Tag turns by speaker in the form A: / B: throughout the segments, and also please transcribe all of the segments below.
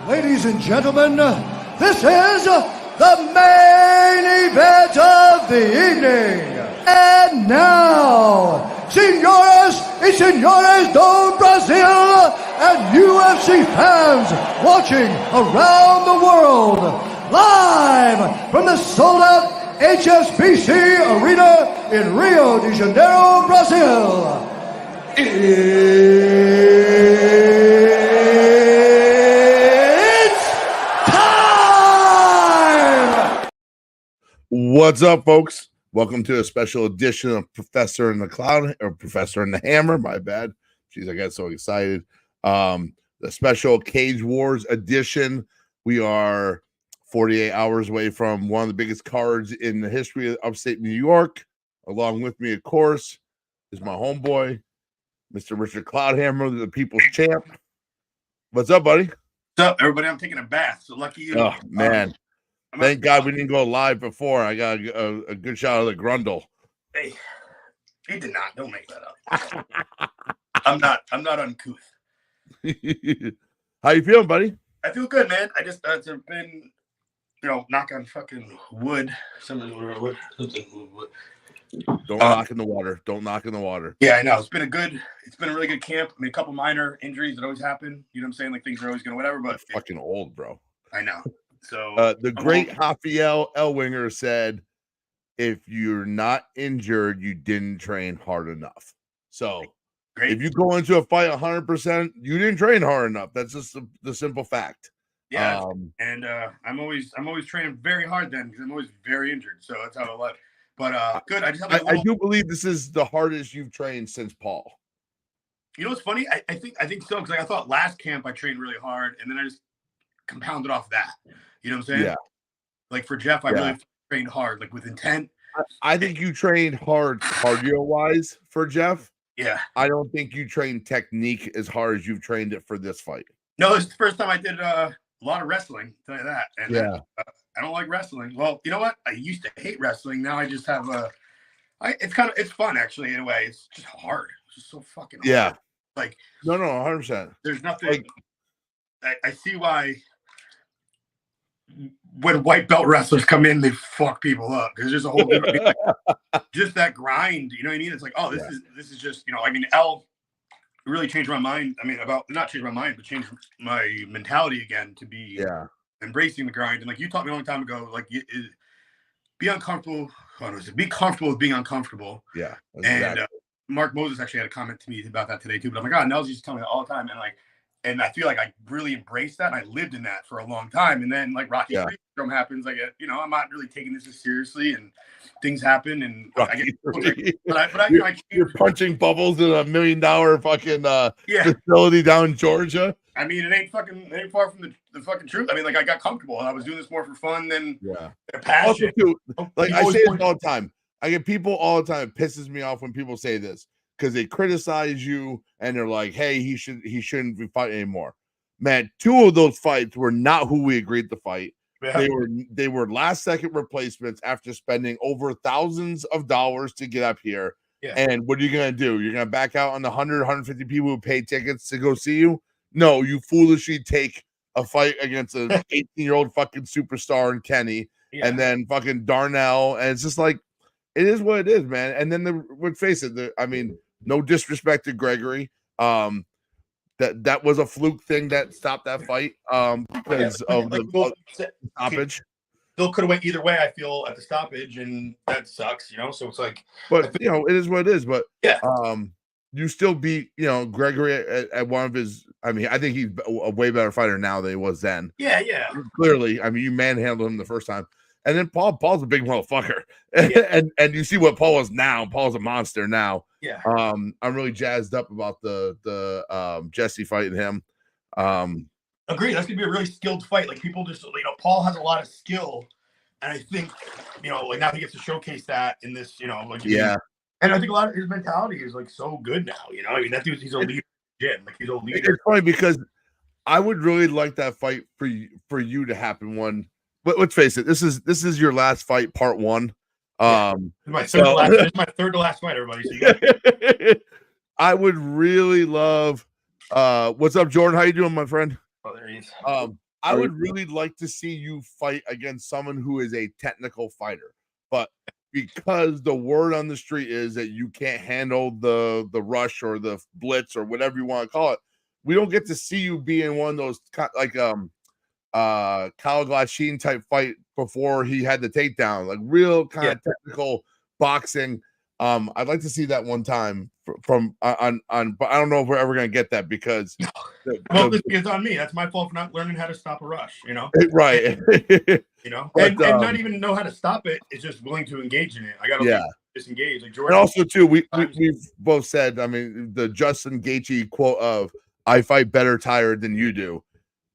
A: Ladies and gentlemen, this is the main event of the evening. And now, senores y señores do Brasil and UFC fans watching around the world, live from the sold-out HSBC Arena in Rio de Janeiro, Brazil.
B: What's up, folks? Welcome to a special edition of Professor in the Cloud, or Professor in the Hammer. My bad. Jeez, I got so excited. The special Cage Wars edition. We are 48 hours away from one of the biggest cards in the history of upstate New York. Along with me, of course, is my homeboy, Mr. Richard Cloudhammer, the People's Champ. What's up, buddy?
C: What's up, everybody? I'm taking a bath, so lucky you.
B: Oh, man. Thank God we didn't go live before. I got a good shot of the Grundle.
C: Hey, he did not. Don't make that up. I'm not uncouth.
B: How you feeling, buddy?
C: I feel good, man. I just it's been, knock on fucking wood. Something wood.
B: Don't knock in the water. Don't knock in the water.
C: Yeah, I know. It's been a really good camp. I mean, a couple minor injuries that always happen. You know what I'm saying? Like things are always gonna whatever. But
B: I'm fucking old, bro.
C: I know. So
B: the great Rafael Ellwinger said, if you're not injured, you didn't train hard enough. So
C: great.
B: If you go into a fight 100%, you didn't train hard enough. That's just the simple fact.
C: Yeah. And I'm always training very hard then because I'm always very injured. So that's how I live. But good. I
B: do believe this is the hardest you've trained since Paul.
C: You know what's funny? I think so, because I thought last camp I trained really hard and then I just compounded off that. You know what I'm saying?
B: Yeah.
C: Like for Jeff, I really trained hard, like with intent.
B: I think you trained hard cardio-wise for Jeff.
C: Yeah.
B: I don't think you trained technique as hard as you've trained it for this fight.
C: No, it's the first time I did a lot of wrestling, tell you that. And
B: yeah.
C: I don't like wrestling. Well, you know what? I used to hate wrestling. Now I just have it's fun, actually, in a way. It's just hard. It's just so fucking hard.
B: Yeah.
C: Like,
B: no, 100%.
C: There's nothing. I see why when white belt wrestlers come in, they fuck people up because there's a whole just that grind. You know what I mean? It's like, oh, this is just, I mean, L really changed my mind. I mean, not changed my mind, but changed my mentality again to be embracing the grind. And like you taught me a long time ago, like be uncomfortable. Be comfortable with being uncomfortable.
B: Yeah.
C: And Mark Moses actually had a comment to me about that today too. But I'm like, oh, Nels used to tell me that all the time, and I feel like I really embraced that. And I lived in that for a long time. And then like Rocky III syndrome happens, I'm not really taking this as seriously, and things happen. And
B: you're punching bubbles in $1 million fucking facility down in Georgia.
C: I mean, it ain't far from the fucking truth. I mean, like I got comfortable and I was doing this more for fun than passion.
B: Also, too, like I say this all the time. I get people all the time. It pisses me off when people say this, because they criticize you and they're like, hey, he shouldn't be fighting anymore. Man, 2 of those fights were not who we agreed to fight. Yeah. They were last second replacements after spending over thousands of dollars to get up here. Yeah. And what are you gonna do? You're gonna back out on the 150 people who paid tickets to go see you? No, you foolishly take a fight against an 18-year-old fucking superstar in Kenny, and then fucking Darnell, and it's just like, it is what it is, man. And then let's face it, I mean, no disrespect to Gregory. That was a fluke thing that stopped that fight because of the stoppage.
C: Still could have went either way, I feel, at the stoppage, and that sucks, So it's like,
B: but it is what it is. But you still beat Gregory at one of his. I mean, I think he's a way better fighter now than he was then.
C: Yeah.
B: Clearly, I mean, you manhandled him the first time. And then Paul's a big motherfucker. And you see what Paul is now. Paul's a monster now.
C: Yeah.
B: I'm really jazzed up about the Jesse fighting him.
C: Agreed. That's gonna be a really skilled fight. Like people just Paul has a lot of skill. And I think, like now he gets to showcase that in this, And I think a lot of his mentality is like so good now, I mean, that dude, he's a leader. Like he's a leader.
B: It's funny because I would really like that fight for you to happen one. But let's face it, this is your last fight, part 1.
C: My third to last fight, everybody. So
B: I would really love. What's up, Jordan? How you doing, my friend?
C: Oh, there he is.
B: I would really like to see you fight against someone who is a technical fighter, but because the word on the street is that you can't handle the rush or the blitz or whatever you want to call it, we don't get to see you be in one of those like Kyle Glashin type fight before he had the takedown, like real kind of technical boxing. I'd like to see that one time from on, but I don't know if we're ever gonna get that because
C: it's on me. That's my fault for not learning how to stop a rush.
B: Right?
C: And not even know how to stop it. It's just willing to engage in it. I gotta disengage. Like Jordan.
B: And also too, we've both said. I mean, the Justin Gaethje quote of "I fight better tired than you do."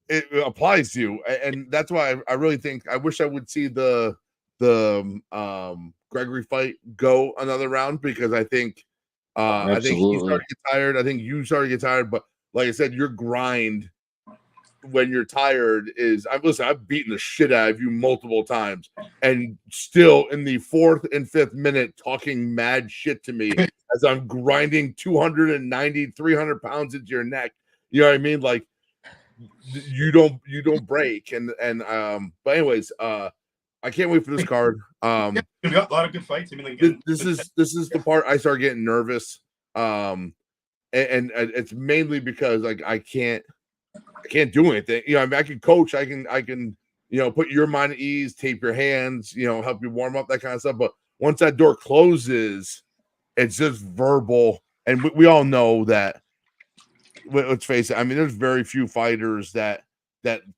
B: It applies to you, and that's why I really think I wish I would see the Gregory fight go another round because I think he started to get tired. I think you started to get tired, but like I said, your grind when you're tired is I've beaten the shit out of you multiple times, and still in the 4th and 5th minute talking mad shit to me as I'm grinding 290, 300 pounds into your neck. You know what I mean? Like you don't break, and but anyways, I can't wait for this card.
C: We've got a lot of good fights. I mean, like,
B: this is the part I start getting nervous. And it's mainly because like I can't do anything. I mean, I can coach, I can put your mind at ease, tape your hands, help you warm up, that kind of stuff. But once that door closes, it's just verbal, and we all know that. Let's face it. I mean, there's very few fighters that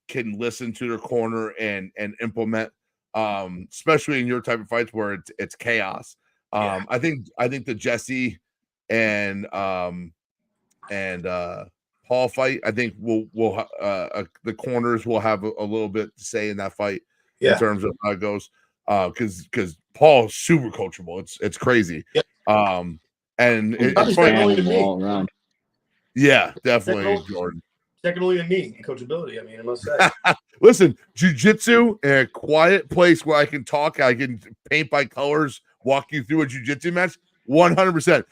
B: can listen to their corner and implement. Especially in your type of fights where it's chaos. I think the Jesse and Paul fight, I think we'll the corners will have a little bit to say in that fight in terms of how it goes. Because Paul's super coachable. It's crazy. And it's funny
D: all around.
B: Yeah, definitely, Jordan.
C: Second only to me in coachability. I mean, I must say.
B: Listen, jiu-jitsu in a quiet place where I can talk, I can paint by colors, walk you through a jiu-jitsu match, 100%.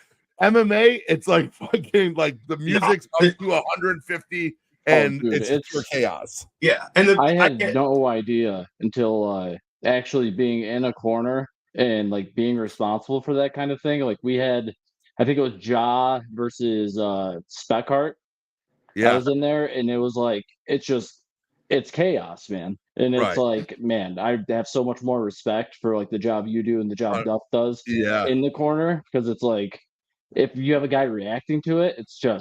B: MMA, it's like fucking like the music's up to 150 and it's pure chaos.
C: Yeah. And
D: I had no idea until actually being in a corner and like being responsible for that kind of thing. Like we had, I think it was Ja versus Speckart. I was in there, and it was like it's chaos, man. And it's like, man, I have so much more respect for like the job you do and the job Duff does in the corner, because it's like if you have a guy reacting to it, it's so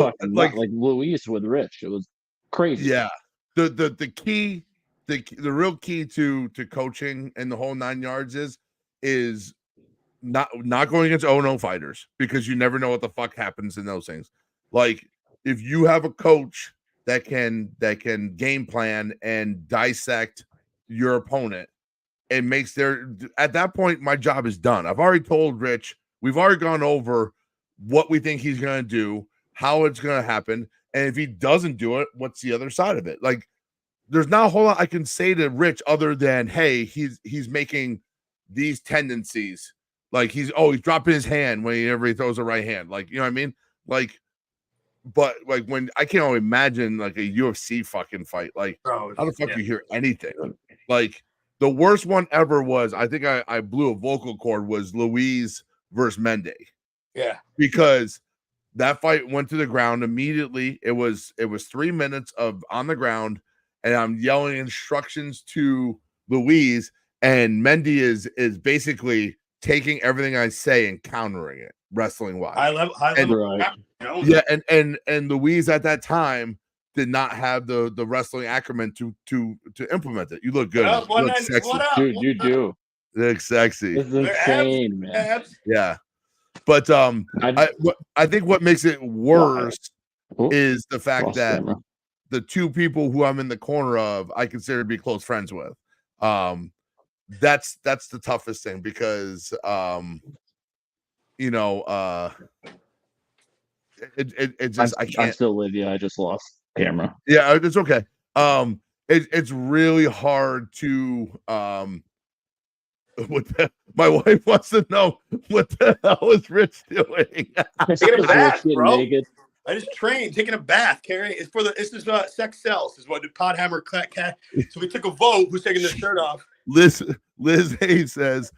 D: fucking like Luis with Rich. It was crazy.
B: Yeah. The key, the real key to coaching and the whole 9 yards is not going against 0-0 fighters, because you never know what the fuck happens in those things. Like if you have a coach that can game plan and dissect your opponent and makes at that point, my job is done. I've already told Rich, we've already gone over what we think he's going to do, how it's going to happen. And if he doesn't do it, what's the other side of it? Like there's not a whole lot I can say to Rich other than, hey, he's making these tendencies. Like he's dropping his hand whenever he throws a right hand. Like, you know what I mean? Like, but like when I can't only imagine like a UFC fucking fight. Like how the fuck do you hear anything? Like the worst one ever was, I think I blew a vocal cord, was Luis versus Mende.
C: Yeah.
B: Because that fight went to the ground immediately. It was 3 minutes of on the ground, and I'm yelling instructions to Luis, and Mende is basically taking everything I say and countering it, wrestling wise.
C: High level.
B: Yeah, and Luis at that time did not have the wrestling acumen to implement it. You look good. You look sexy.
D: Dude, you do.
B: You look sexy.
D: It's insane, man.
B: Yeah. But I think what makes it worse is the fact that the two people who I'm in the corner of, I consider to be close friends with. That's the toughest thing, because it just I can't.
D: I'm still with you. I just lost camera.
B: Yeah, it's okay. It's really hard to my wife wants to know what the hell is Rich doing?
C: Get him back, bro.
D: Naked.
C: I just trained, taking a bath, Carrie. This is sex sells. This is what the Podhammer cat. So we took a vote. Who's taking their shirt off?
B: Liz Hayes says,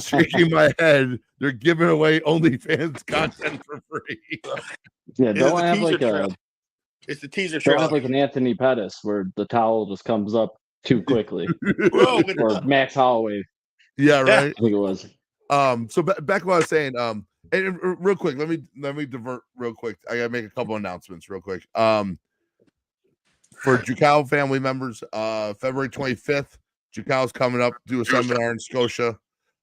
B: shaking my head. They're giving away OnlyFans content for free.
D: Yeah, don't have like
C: it's the teaser
D: don't
C: trail.
D: have like an Anthony Pettis where the towel just comes up too quickly. Or Max Holloway.
B: Yeah, right.
D: I think it was.
B: So back to what I was saying. And real quick, let me divert real quick. I gotta make a couple announcements real quick. For Jucal family members, February 25th, Jucal's coming up, do a seminar in Scotia.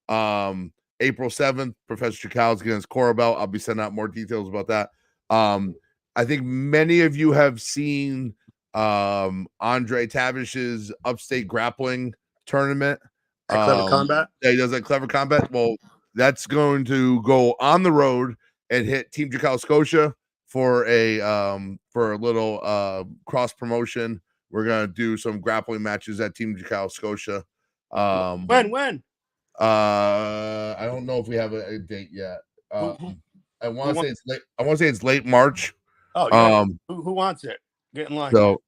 B: April 7th, Professor Jucal's getting his Cora belt. I'll be sending out more details about that. I think many of you have seen Andre Tavish's Upstate Grappling Tournament.
C: Clever Combat.
B: Yeah, he does that Clever Combat. Well, that's going to go on the road and hit Team Jucal Scotia for a little cross promotion. We're gonna do some grappling matches at Team Jucal Scotia.
C: When?
B: I don't know if we have a date yet. I want to say it's late. I want to say it's late March.
C: Oh, yeah. Who wants it? Get in line.
B: So,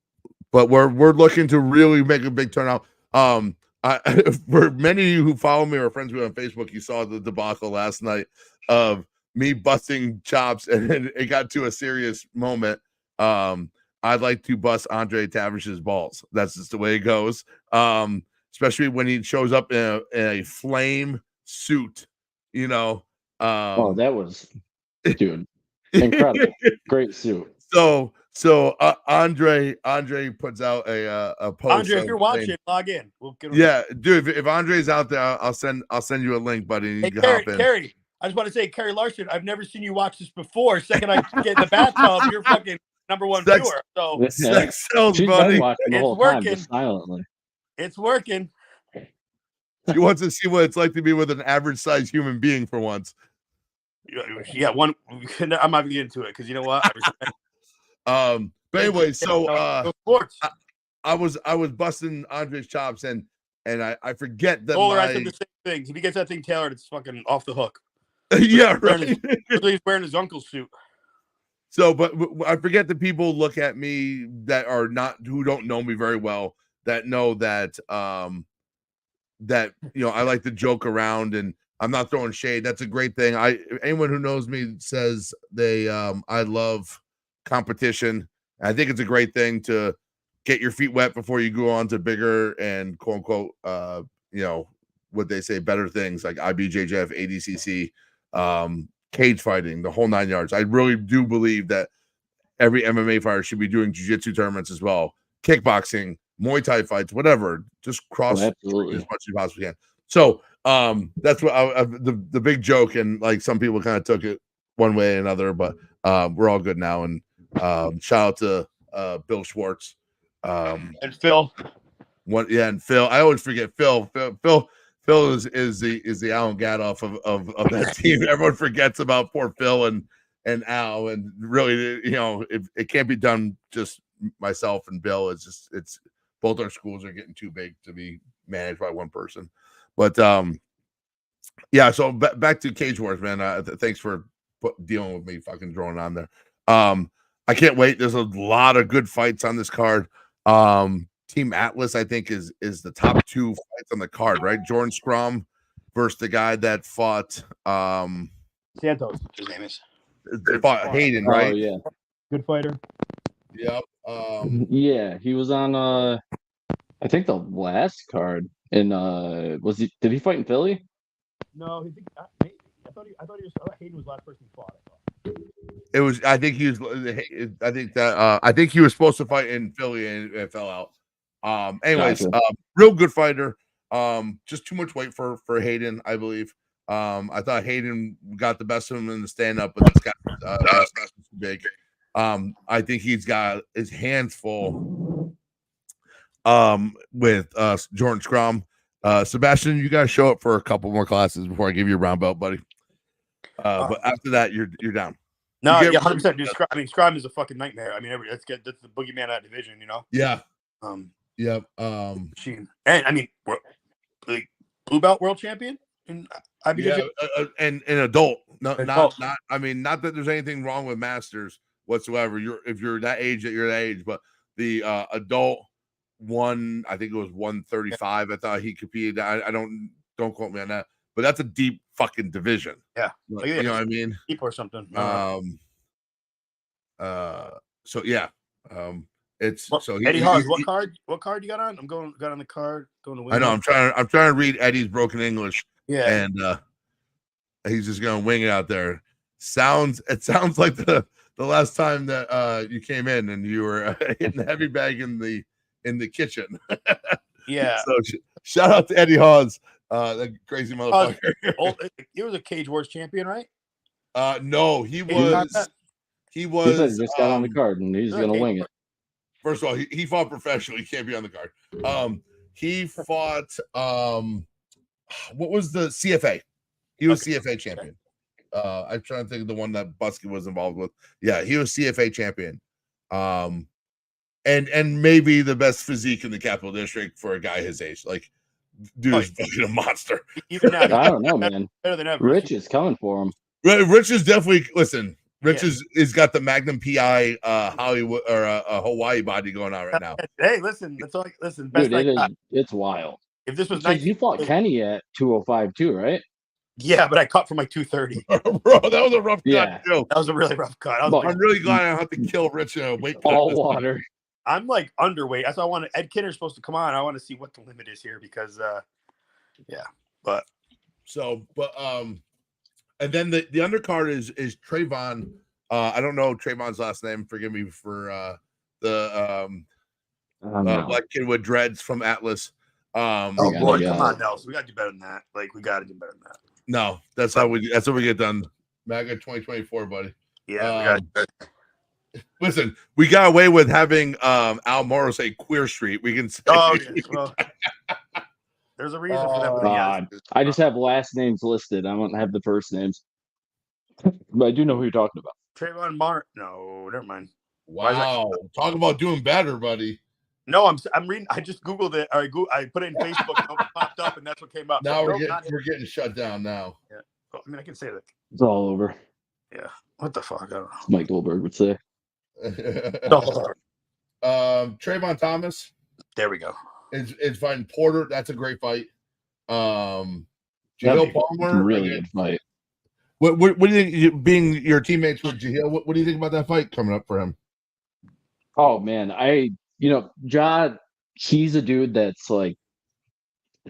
B: but we're looking to really make a big turnout. For many of you who follow me or friends with me on Facebook, you saw the debacle last night of me busting chops, and it got to a serious moment. I'd like to bust Andre Tavish's balls. That's just the way it goes. Especially when he shows up in a flame suit, you know.
D: That was, dude, incredible. Great suit.
B: So Andre puts out a post.
C: Andre, if you're watching, log in. We'll get
B: dude. If Andre's out there, I'll send you a link, buddy.
C: Hey, Carrie, I just want to say, Carrie Larson, I've never seen you watch this before. Second, I get in the bathtub, you're fucking number one viewer. So
B: sex sells,
D: She's
B: buddy.
D: been watching the whole
C: working.
D: time, just silently.
C: It's working.
B: She wants to see what it's like to be with an average sized human being for once.
C: Yeah, one. I'm not getting into it because you know what?
B: But anyway, so
C: sports.
B: I was busting Andre's chops and I forget that.
C: I said the same thing. If he gets that thing tailored, it's fucking off the hook.
B: Yeah, right.
C: He's wearing his uncle's suit.
B: So, but I forget the people look at me that are who don't know me very well, that know that that I like to joke around and I'm not throwing shade. That's a great thing. Anyone who knows me says I love competition. I think it's a great thing to get your feet wet before you go on to bigger and quote unquote what they say, better things like IBJJF, ADCC, cage fighting, the whole 9 yards. I really do believe that every MMA fighter should be doing jiu-jitsu tournaments as well, kickboxing, Muay Thai fights, whatever. Just cross as much as you possibly can. So that's what the big joke, and like some people kind of took it one way or another, but we're all good now. And shout out to Bill Schwartz
C: and Phil.
B: And Phil. I always forget Phil. Phil is the Alan Gadoff of that team. Everyone forgets about poor Phil and Al, and really, it can't be done just myself and Bill. It's both our schools are getting too big to be managed by one person. But yeah. So back to Cage Wars, man. Thanks for dealing with me fucking throwing on there. I can't wait. There's a lot of good fights on this card. Team Atlas, I think, is the top two fights on the card, right? Jordan Scrum versus the guy that fought
C: Santos. His name is.
B: They fought Hayden, right?
D: Oh yeah,
C: good fighter.
B: Yep.
D: Yeah, he was on I think the last card. And did he fight in Philly?
C: No, I thought Hayden was the last person he fought.
B: It was. I think he was. I think he was supposed to fight in Philly and it fell out. Anyways,
D: Gotcha.
B: Real good fighter. Just too much weight for Hayden, I believe. I thought Hayden got the best of him in the stand up, but this guy too big. I think he's got his hands full. With Jordan Scrum. Sebastian, you gotta show up for a couple more classes before I give you a brown belt, buddy. But after that, you're down.
C: No, yeah, 100%. Dude, Scrum is a fucking nightmare. I mean, that's the boogeyman of that division,
B: Yeah.
C: Yep. And I mean, like blue belt world champion in IBJJF.
B: And an adult. Not. I mean, not that there's anything wrong with masters. whatsoever. If you're that age, but the adult one, I think it was 135. I thought he competed. I don't quote me on that, but that's a deep fucking division.
C: Yeah,
B: like, you know what I mean?
C: Deep or something.
B: So yeah, it's so
C: Eddie Hawes. What card you got on? Got on the card. Going to win.
B: I know. I'm trying to read Eddie's broken English.
C: Yeah,
B: and he's just gonna wing it out there. It sounds like the last time that you came in and you were hitting the heavy bag in the kitchen.
C: Yeah.
B: So shout out to Eddie Hawes, the crazy motherfucker.
C: He was a Cage Wars champion, right?
B: No, he was.
D: He just got on the card and he's gonna wing it.
B: First of all, he fought professionally. He can't be on the card. He fought. What was the CFA? He was CFA champion. I'm trying to think of the one that Busky was involved with. Yeah, he was CFA champion. And maybe the best physique in the Capital District for a guy his age. Like, dude is fucking a monster.
C: Even now,
D: I don't know, man.
C: Better than ever.
D: Rich is coming for him.
B: Rich is definitely Rich is got the Magnum PI Hollywood or a Hawaii body going on right now.
C: Hey, listen, that's all. Listen, best
D: dude, it's wild.
C: If this was
D: you fought Kenny at 205 too, right?
C: Yeah, but I cut for my 230.
B: Bro, that was a rough cut. Too.
C: That was a really rough cut.
B: I'm really glad I don't have to kill Rich in a weight cut.
D: All water.
C: I'm like underweight. That's why I want Ed Kinner's supposed to come on. I want to see what the limit is here because
B: and then the undercard is Trayvon. I don't know Trayvon's last name. Forgive me for the black kid with dreads from Atlas.
C: Come on, Nelson. We gotta do better than that. Like, we gotta do better than that.
B: No, that's what we get done. MAGA 2024, buddy.
C: Yeah.
B: Listen, we got away with having Al Morrow say Queer Street. We can say
C: well, there's a reason for that.
D: I just have last names listed. I don't have the first names. But I do know who you're talking about.
C: Trayvon Martin. No, never mind.
B: Wow. Talk about doing better, buddy.
C: No, I'm reading. I just Googled it. I put it in Facebook and it popped up, and that's what came up.
B: Now we're getting shut down now.
C: Yeah. Well, I mean, I can say that.
D: It's all over.
C: Yeah. What the fuck? I don't know.
D: Mike Goldberg would say.
B: Trayvon Thomas.
C: There we go.
B: Is fighting Porter. That's a great fight. Jahil Palmer.
D: Really good fight.
B: What do you think, being your teammates with Jahil, what do you think about that fight coming up for him?
D: Oh man, Ja, he's a dude that's like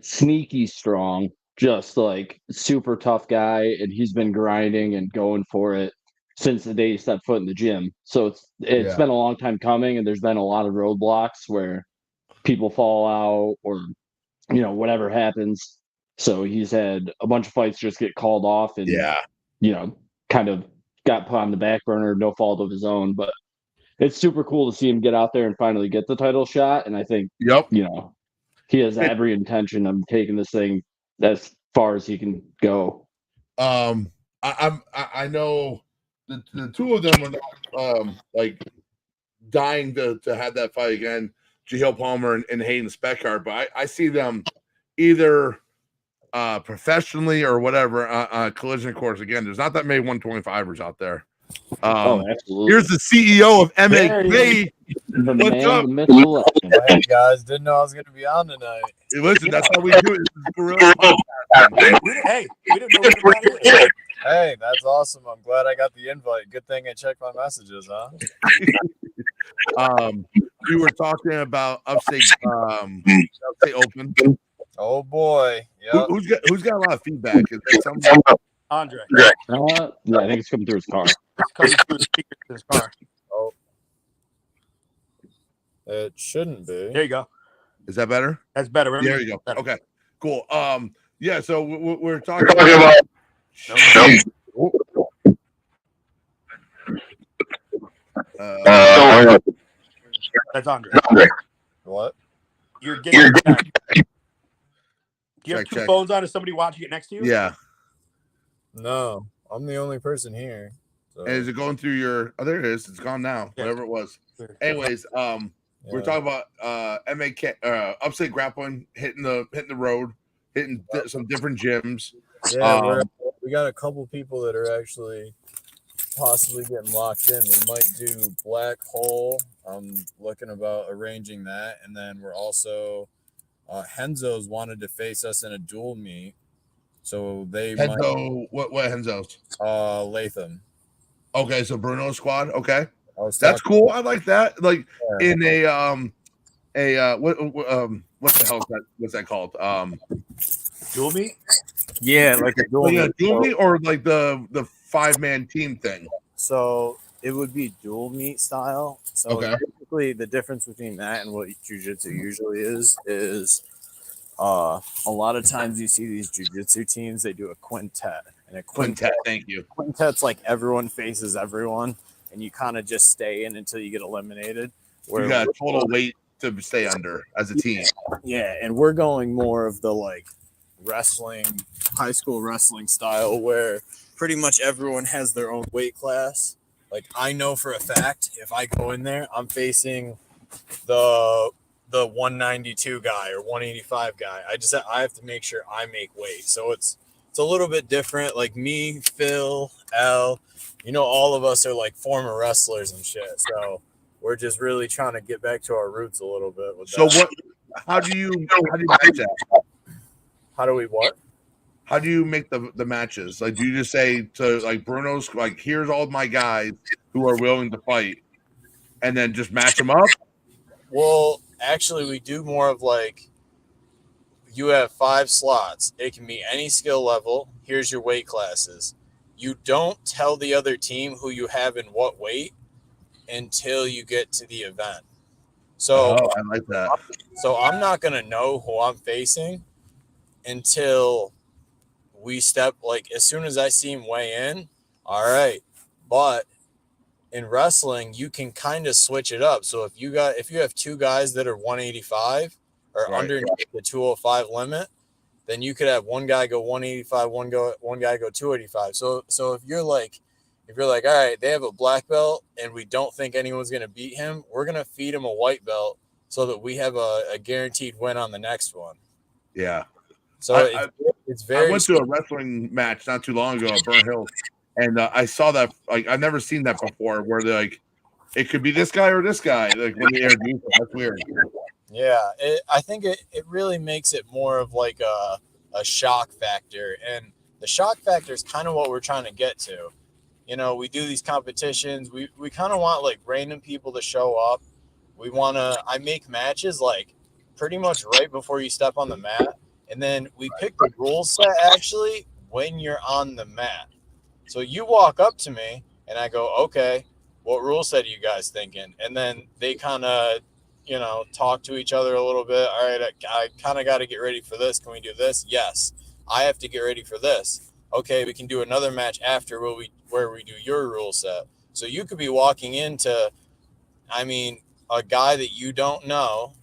D: sneaky strong, just like super tough guy, and he's been grinding and going for it since the day he stepped foot in the gym. So it's been a long time coming, and there's been a lot of roadblocks where people fall out or whatever happens. So he's had a bunch of fights just get called off and kind of got put on the back burner, no fault of his own. But it's super cool to see him get out there and finally get the title shot. And I think, he has every intention of taking this thing as far as he can go.
B: I know the two of them are not like dying to have that fight again, Jahil Palmer and Hayden Speckart, but I see them either professionally or whatever collision course. Again, there's not that many 125ers out there.
D: Absolutely.
B: Here's the CEO of MAK.
D: What's up?
E: Hey guys, didn't know I was going to be on tonight.
B: Hey, listen, that's how we do it. This is Guerrilla Podcast.
C: Hey, we didn't know what
E: Hey, that's awesome. I'm glad I got the invite. Good thing I checked my messages, huh?
B: We were talking about Upstate Open.
E: Oh boy. Yep.
B: Who's got a lot of feedback? Is that something?
C: Andre.
D: Yeah, I think it's coming through his car.
C: It's coming through the speakers in his car.
E: Oh. It shouldn't be.
C: There you go.
B: Is that better?
C: That's better.
B: There you go.
C: Better.
B: Okay, cool. Yeah, so we're talking about
C: that's Andre.
E: What?
C: You're getting back. Do you have
B: Check,
C: two
B: check.
C: phones on? Is somebody watching it next to you?
B: Yeah.
E: No, I'm the only person here. So.
B: And is it going through your? Oh, there it is. It's gone now.
C: Yeah.
B: Whatever it was. Anyways, we're talking about MAK Upstate Grappling hitting the road, hitting some different gyms.
E: Yeah, we got a couple people that are actually possibly getting locked in. We might do Black Hole. I'm looking about arranging that, and then we're also Henzo's wanted to face us in a dual meet, so they
B: Henzo, what Henzo's?
E: might Latham.
B: Okay, so Bruno's squad. Okay,
E: I was
B: that's
E: talking-
B: cool. I like that. Like
E: Yeah.
B: in what the hell is that? What's that called?
C: Dual meet?
E: Yeah, like a dual
B: Like a
E: meet.
B: dual meet or like the 5-man team thing.
E: So it would be dual meet style. So
B: Okay.
E: basically the difference between that and what jiu-jitsu usually is a lot of times you see these jiu-jitsu teams, they do a quintet. And a
B: Quintet. Thank you.
E: quintet's like everyone faces everyone and you kind of just stay in until you get eliminated.
B: You got a total weight to stay under as a team.
E: Yeah, and we're going more of the like wrestling, high school wrestling style where pretty much everyone has their own weight class. Like I know for a fact if I go in there, I'm facing the 192 guy or 185 guy. I have to make sure I make weight. So it's a little bit different. Like me, Phil, Al, all of us are like former wrestlers and shit. So we're just really trying to get back to our roots a little bit with
B: So
E: that.
B: how do you match that?
E: How do we what?
B: How do you make the matches? Like, do you just say to like Bruno's like, here's all my guys who are willing to fight, and then just match them up?
E: Well, actually, we do more of like you have 5 slots. It can be any skill level. Here's your weight classes. You don't tell the other team who you have in what weight until you get to the event. So,
B: I like that.
E: so I'm not going to know who I'm facing until we step, like as soon as I see him weigh in. All right. But in wrestling, you can kind of switch it up. So if you have 2 guys that are 185 or
B: Right.
E: underneath the 205 limit, then you could have one guy go 185, one guy go 285. So if you're like, all right, they have a black belt and we don't think anyone's going to beat him, we're going to feed him a white belt so that we have a guaranteed win on the next one.
B: Yeah.
E: So it's
B: I
E: very.
B: went to a wrestling match not too long ago at Burn Hills, and I saw that. Like, I've never seen that before, where they're like, it could be this guy or this guy. Like when they introduce it, that's weird.
E: Yeah, I think it really makes it more of like a shock factor. And the shock factor is kind of what we're trying to get to. We do these competitions. We kind of want like random people to show up. I make matches like pretty much right before you step on the mat. And then we pick the rule set actually when you're on the mat. So you walk up to me and I go, okay, what rule set are you guys thinking? And then they kind of, talk to each other a little bit. All right, I kind of got to get ready for this. Can we do this? Yes. I have to get ready for this. Okay, we can do another match after where we do your rule set. So you could be walking into, a guy that you don't know.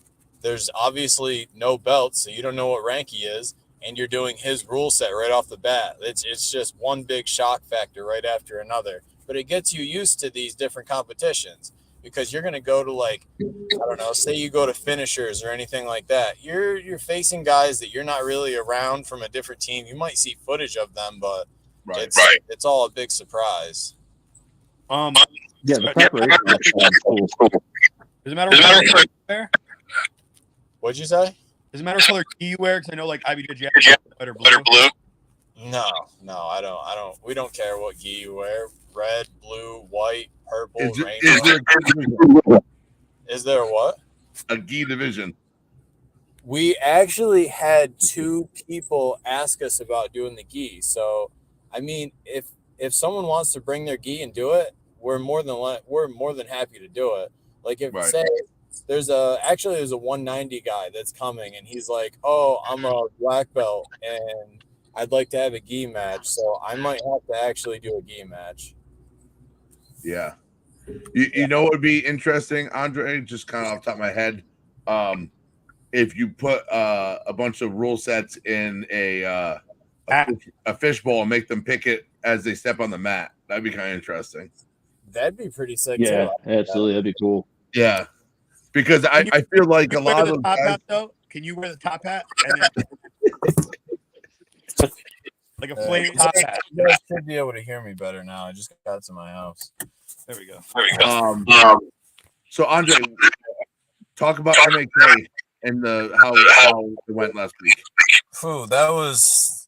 E: There's obviously no belt, so you don't know what rank he is, and you're doing his rule set right off the bat. It's just one big shock factor right after another. But it gets you used to these different competitions because you're going to go to like, I don't know, say you go to finishers or anything like that. You're facing guys that you're not really around from a different team. You might see footage of them, but it's all a big surprise.
D: Yeah, the preparation is cool.
C: Does it matter what color you wear?
E: What'd you say?
C: Does it matter what color key you wear? Because I know like IBJJF red or blue.
E: No, I don't. We don't care what gi you wear. Red, blue, white, purple,
B: Is
E: rainbow.
B: there a gi division?
E: Is there what?
B: A gi division?
E: We actually had 2 people ask us about doing the gi. So, if someone wants to bring their gi and do it, we're more than happy to do it. Like if say there's a 190 guy that's coming and he's like, "Oh, I'm a black belt and I'd like to have a gi match." So I might have to actually do a gi match.
B: Yeah. You know what would be interesting, Andre? Just kind of off the top of my head, if you put a bunch of rule sets in a fishbowl and make them pick it as they step on the mat. That'd be kind of interesting.
E: That'd be pretty sick.
D: Yeah,
E: too.
D: absolutely. That'd be cool.
B: Yeah, because I feel like a lot of those
C: top
B: guys,
C: hat, though. Can you wear the top hat? And then... like a flame top hat.
E: You guys should be able to hear me better now. I just got to my house.
C: There we go.
B: So Andre, talk about MAK and how it went last week.
E: Phew, that was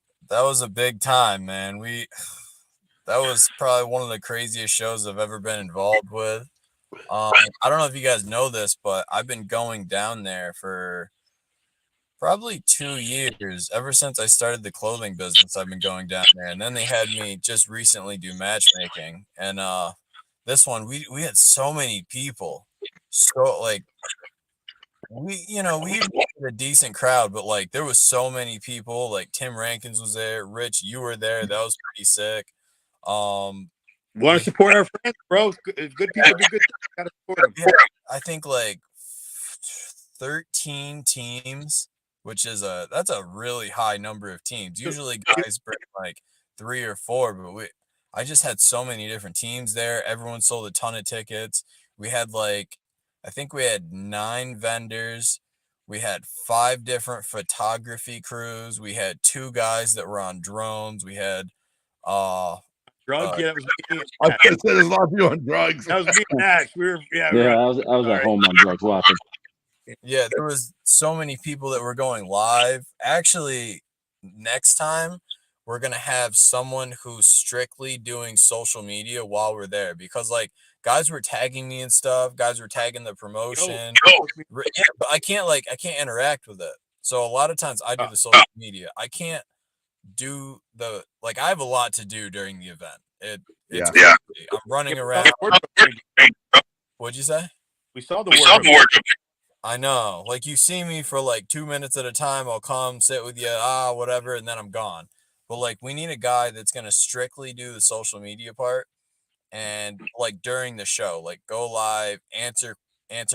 E: a big time, man. That was probably one of the craziest shows I've ever been involved with. I don't know if you guys know this, but I've been going down there for probably 2 years. Ever since I started the clothing business, I've been going down there. And then they had me just recently do matchmaking. And this one, we had so many people. So like we had a decent crowd, but like there was so many people. Like Tim Rankins was there, Rich, you were there. That was pretty sick.
C: Want to support our friends, bro? Good people do good things. Gotta support them.
E: Yeah, I think like 13 teams, which is that's a really high number of teams. Usually guys bring like 3 or 4, but I just had so many different teams there. Everyone sold a ton of tickets. We had I think we had 9 vendors. We had 5 different photography crews. We had 2 guys that were on drones. We had
C: Drugs? Yeah, that was me.
B: I was gonna say there's a lot of you on drugs.
C: That was me and Ash. We were,
D: I was at home on drugs watching.
E: Yeah, there was so many people that were going live. Actually, next time we're going to have someone who's strictly doing social media while we're there, because like guys were tagging me and stuff. Guys were tagging the promotion. Yeah, but I can't interact with it. So a lot of times I do the social media. I can't do I have a lot to do during the event. It's crazy. I'm running around. What'd you say?
C: We saw the word.
E: I know. Like you see me for like 2 minutes at a time. I'll come sit with you, whatever, and then I'm gone. But like we need a guy that's gonna strictly do the social media part, and like during the show, like go live, answer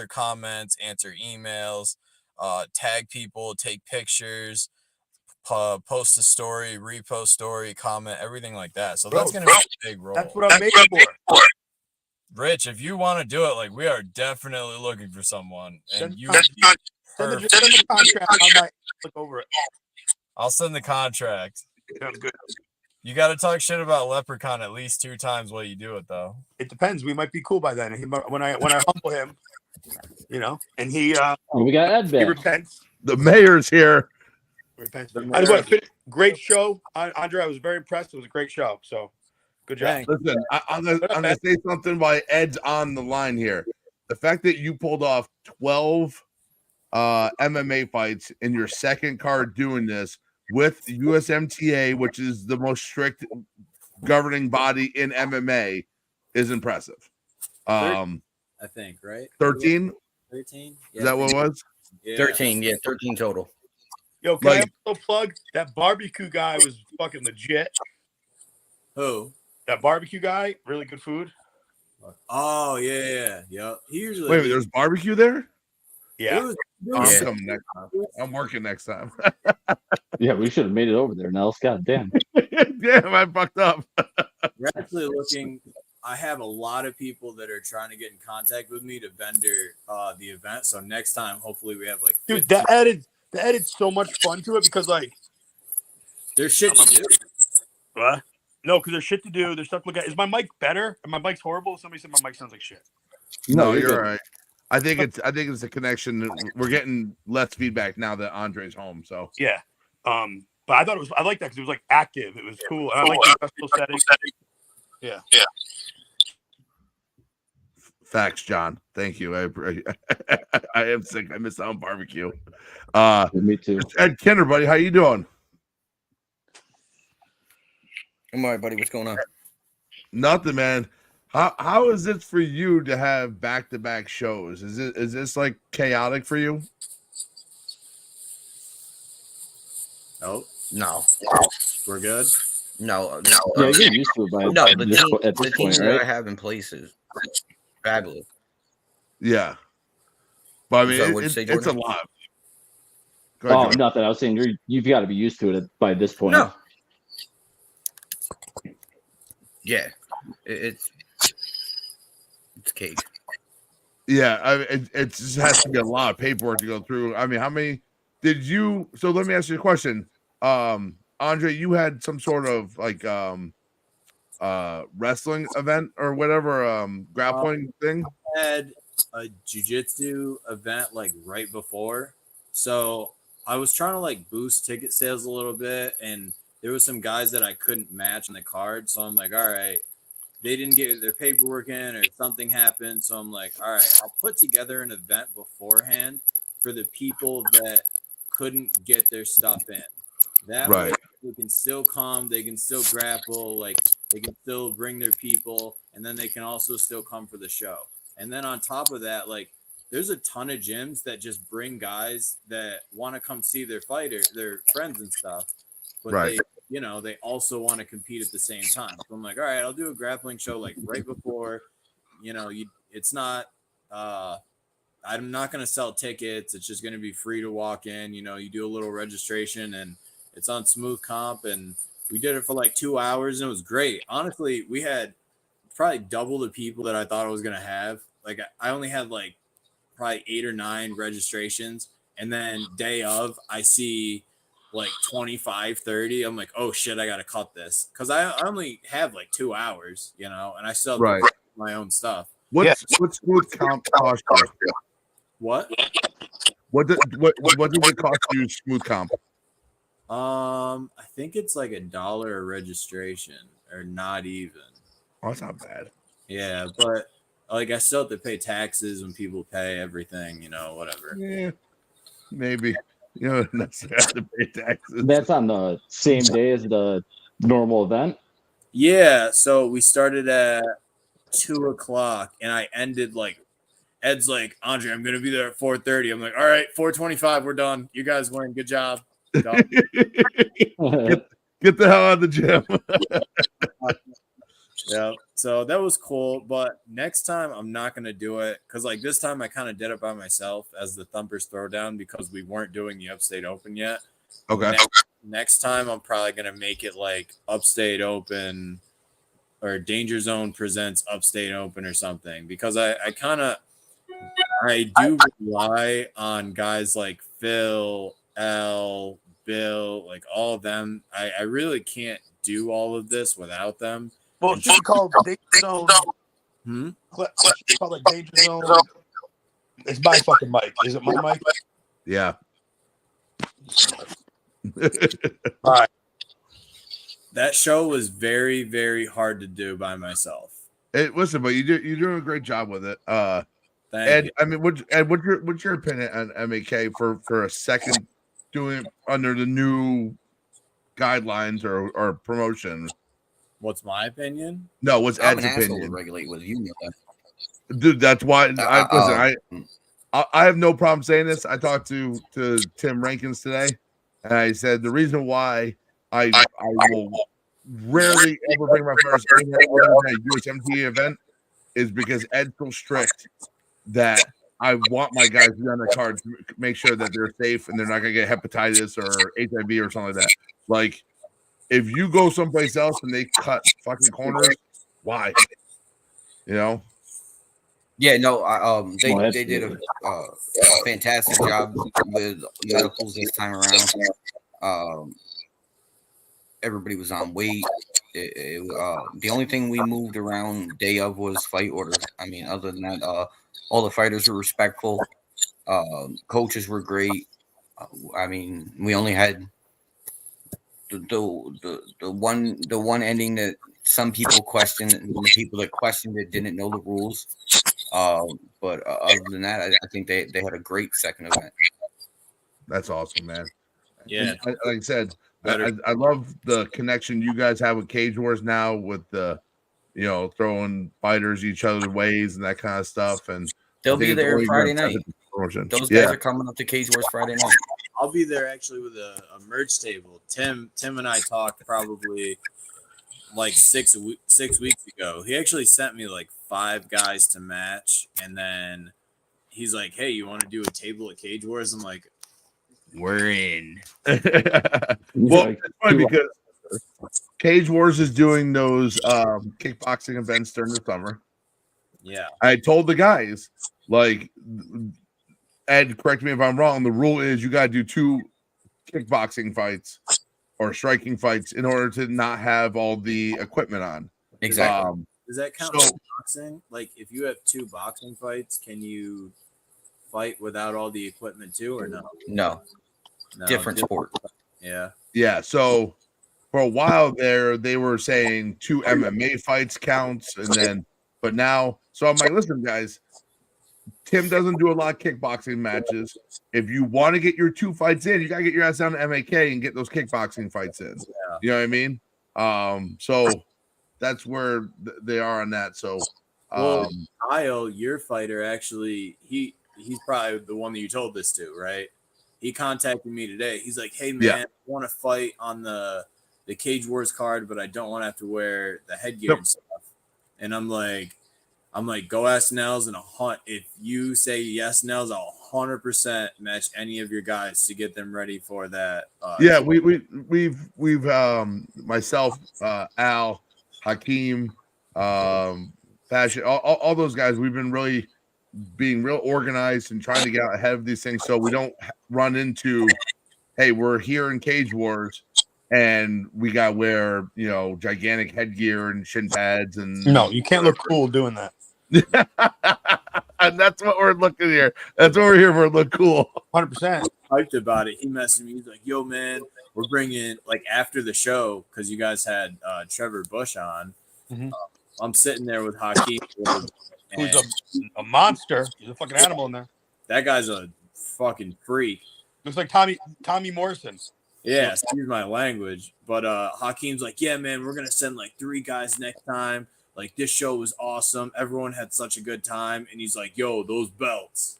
E: comments, answer emails, tag people, take pictures, post a story, repost story, comment, everything like that. So that's gonna be a big role.
C: That's what I'm made for.
E: Rich, if you want to do it, like we are definitely looking for someone, and you
C: send the contract. I might look over it.
E: I'll send the contract.
C: Sounds good.
E: You got to talk shit about Leprechaun at least 2 times while you do it, though.
C: It depends. We might be cool by then. When I humble him, and he
D: we got Ed back.
C: he repents.
B: The mayor's here.
C: Repents. Great show, Andre. I was very impressed. It was a great show. So. Good job.
B: Listen, I'm gonna say something while Ed's on the line here. The fact that you pulled off 12 MMA fights in your second card doing this with USMTA, which is the most strict governing body in MMA, is impressive.
F: I think, right?
B: 13?
F: 13?
B: Is that what it was?
F: Yeah.
G: 13, 13 total.
C: Yo, can I also plug that barbecue guy was fucking legit.
F: Who?
C: That barbecue guy, really good food.
F: Oh yeah. He usually.
B: Wait, there's barbecue there?
C: Yeah.
B: I'm coming next time. I'm working next time.
D: Yeah, we should have made it over there. Now, God damn.
B: Damn, I fucked up.
F: We're actually looking. I have a lot of people that are trying to get in contact with me to vendor the event. So next time, hopefully, we have like.
C: Dude, that added so much fun to it because like
F: there's shit to do.
C: What? No, because there's shit to do. There's stuff to look at. Is my mic better? My mic's horrible. Somebody said my mic sounds like shit.
B: No, you're all right. I think it's a connection. We're getting less feedback now that Andre's home. So
C: yeah, but I thought I like that because it was like active. It was cool. And I like the festival setting. Yeah.
B: Facts, John. Thank you. I am sick. I miss out on barbecue.
D: Me too.
B: Ed Kinder, buddy, how you doing?
G: I'm all right, buddy. What's going on?
B: Nothing, man. How is it for you to have back-to-back shows? Is this like chaotic for you?
F: No, we're good.
G: No.
D: Yeah, you're used to it by
G: The teams that I have in place is fabulous.
B: Yeah, but I mean,
G: So what'd you say,
B: it's a
G: Jordan?
B: lot. Go ahead, Jordan.
D: nothing. I was saying you've got to be used to it by this point.
G: No. Yeah, it's cake.
B: Yeah, it just has to be a lot of paperwork to go through. I mean, how many did you? So let me ask you a question. Andre, you had some sort of like wrestling event or whatever, grappling thing.
F: I had a jiu-jitsu event like right before, so I was trying to like boost ticket sales a little bit, and there was some guys that I couldn't match in the card, so I'm like, all right, they didn't get their paperwork in or something happened, so I'm like, all right, I'll put together an event beforehand for the people that couldn't get their stuff in. That way they can still come, they can still grapple, like they can still bring their people, and then they can also still come for the show. And then on top of that, like there's a ton of gyms that just bring guys that want to come see their fighter, their friends and stuff, but they, you know, they also want to compete at the same time. So I'm like, all right, I'll do a grappling show like right before, you know, it's not, I'm not going to sell tickets. It's just going to be free to walk in. You know, you do a little registration and it's on Smooth Comp, and we did it for like 2 hours and it was great. Honestly, we had probably double the people that I thought I was going to have. Like I only had like probably 8 or 9 registrations. And then day of, I see like 25, 30. I'm like, oh shit, I got to cut this. Cause I only have like 2 hours, you know, and I still have to my own stuff.
B: What's Smooth Comp cost you?
F: What
B: did it cost you, Smooth Comp?
F: I think it's like $1 a registration, or not even.
B: Oh, that's not bad.
F: Yeah, but like I still have to pay taxes when people pay everything, you know, whatever.
B: Yeah, maybe. You don't necessarily have to pay taxes.
D: That's on the same day as the normal event?
F: Yeah, so we started at 2:00 and I ended like, Ed's like, Andre, I'm gonna be there at 4:30. I'm like, all right, 4:25, we're done. You guys win. Good job.
B: Get the hell out of the gym.
F: Yeah, so that was cool. But next time I'm not gonna do it because like this time I kind of did it by myself as the Thumpers Throwdown because we weren't doing the Upstate Open yet.
B: Okay.
F: Next time I'm probably gonna make it like Upstate Open or Danger Zone presents Upstate Open or something because I do rely on guys like Phil, L, Bill, like all of them. I really can't do all of this without them.
C: Well, it should be called Danger Zone. It should be called like Danger Zone. It's my fucking mic. Is it my mic?
B: Yeah.
C: All right.
F: That show was very, very hard to do by myself.
B: Listen, but you're doing a great job with it.
F: Thank you.
B: I mean, what's your opinion on MAK for a second doing it under the new guidelines or promotion?
F: What's my opinion?
B: No, what's
G: I'm
B: Ed's
G: an asshole to
B: opinion?
G: regulate with you know that.
B: Dude, that's why I have no problem saying this. I talked to Tim Rankins today, and I said the reason why I will rarely ever bring my first USMT event is because Ed's so strict that I want my guys to be on the card to make sure that they're safe and they're not gonna get hepatitis or HIV or something like that. Like, if you go someplace else and they cut fucking corners, why? You know?
G: Yeah, no, they did a fantastic job with medicals this time around. Everybody was on weight. The only thing we moved around day of was fight order. I mean, other than that, all the fighters were respectful. Coaches were great. I mean, we only had the one ending that some people questioned, and the people that questioned it didn't know the rules. But other than that, I think they had a great second event.
B: That's awesome, man.
F: Yeah,
B: like I said, I love the connection you guys have with Cage Wars now, with the throwing fighters each other's ways and that kind of stuff. And
G: they'll be there Friday night. Those guys are coming up to Cage Wars Friday night.
F: I'll be there actually with a merch table. Tim and I talked probably like 6 weeks ago. He actually sent me like 5 guys to match, and then he's like, "Hey, you want to do a table at Cage Wars?" I'm like, "We're in."
B: Well, it's funny because Cage Wars is doing those kickboxing events during the summer.
F: Yeah,
B: I told the guys, like, Ed, correct me if I'm wrong, the rule is you got to do 2 kickboxing fights or striking fights in order to not have all the equipment on.
G: Exactly.
F: Does that count
B: So-
F: as boxing? Like, if you have 2 boxing fights, can you fight without all the equipment too, or no?
G: No, different sport.
F: Yeah.
B: Yeah, so for a while there, they were saying 2 MMA fights counts, and then, but now, so I'm like, listen, guys, Tim doesn't do a lot of kickboxing matches. If you want to get your 2 fights in, you gotta get your ass down to MAK and get those kickboxing fights in.
F: Yeah.
B: You know what I mean? So that's where they are on that. So,
F: Well, Kyle, your fighter, actually, he's probably the one that you told this to, right? He contacted me today. He's like, "Hey man,
B: Yeah.
F: I want to fight on the Cage Wars card, but I don't want to have to wear the headgear
B: Yep.
F: and stuff." And I'm like, go ask Nels, and if you say yes, Nels, I'll 100% match any of your guys to get them ready for that.
B: yeah, we've myself, Al, Hakeem, Fashion, all those guys. We've been really being real organized and trying to get out ahead of these things so we don't run into, hey, we're here in Cage Wars and we got to wear, gigantic headgear and shin pads and
C: No, you can't look cool doing that.
B: and that's what we're looking here. That's what we're here for. Look cool.
C: 100%.
F: Hyped about it. He messaged me. He's like, "Yo, man, we're bringing like after the show because you guys had Trevor Bush on.
C: Mhm.
F: I'm sitting there with Hakeem,
C: Who's
F: and
C: a monster. He's a fucking animal in there.
F: that guy's a fucking freak.
C: Looks like Tommy Morrison.
F: Yeah, excuse my language, but Hakeem's like, "Yeah, man, we're gonna send like 3 guys next time. Like this show was awesome. Everyone had such a good time." And he's like, "Yo, those belts."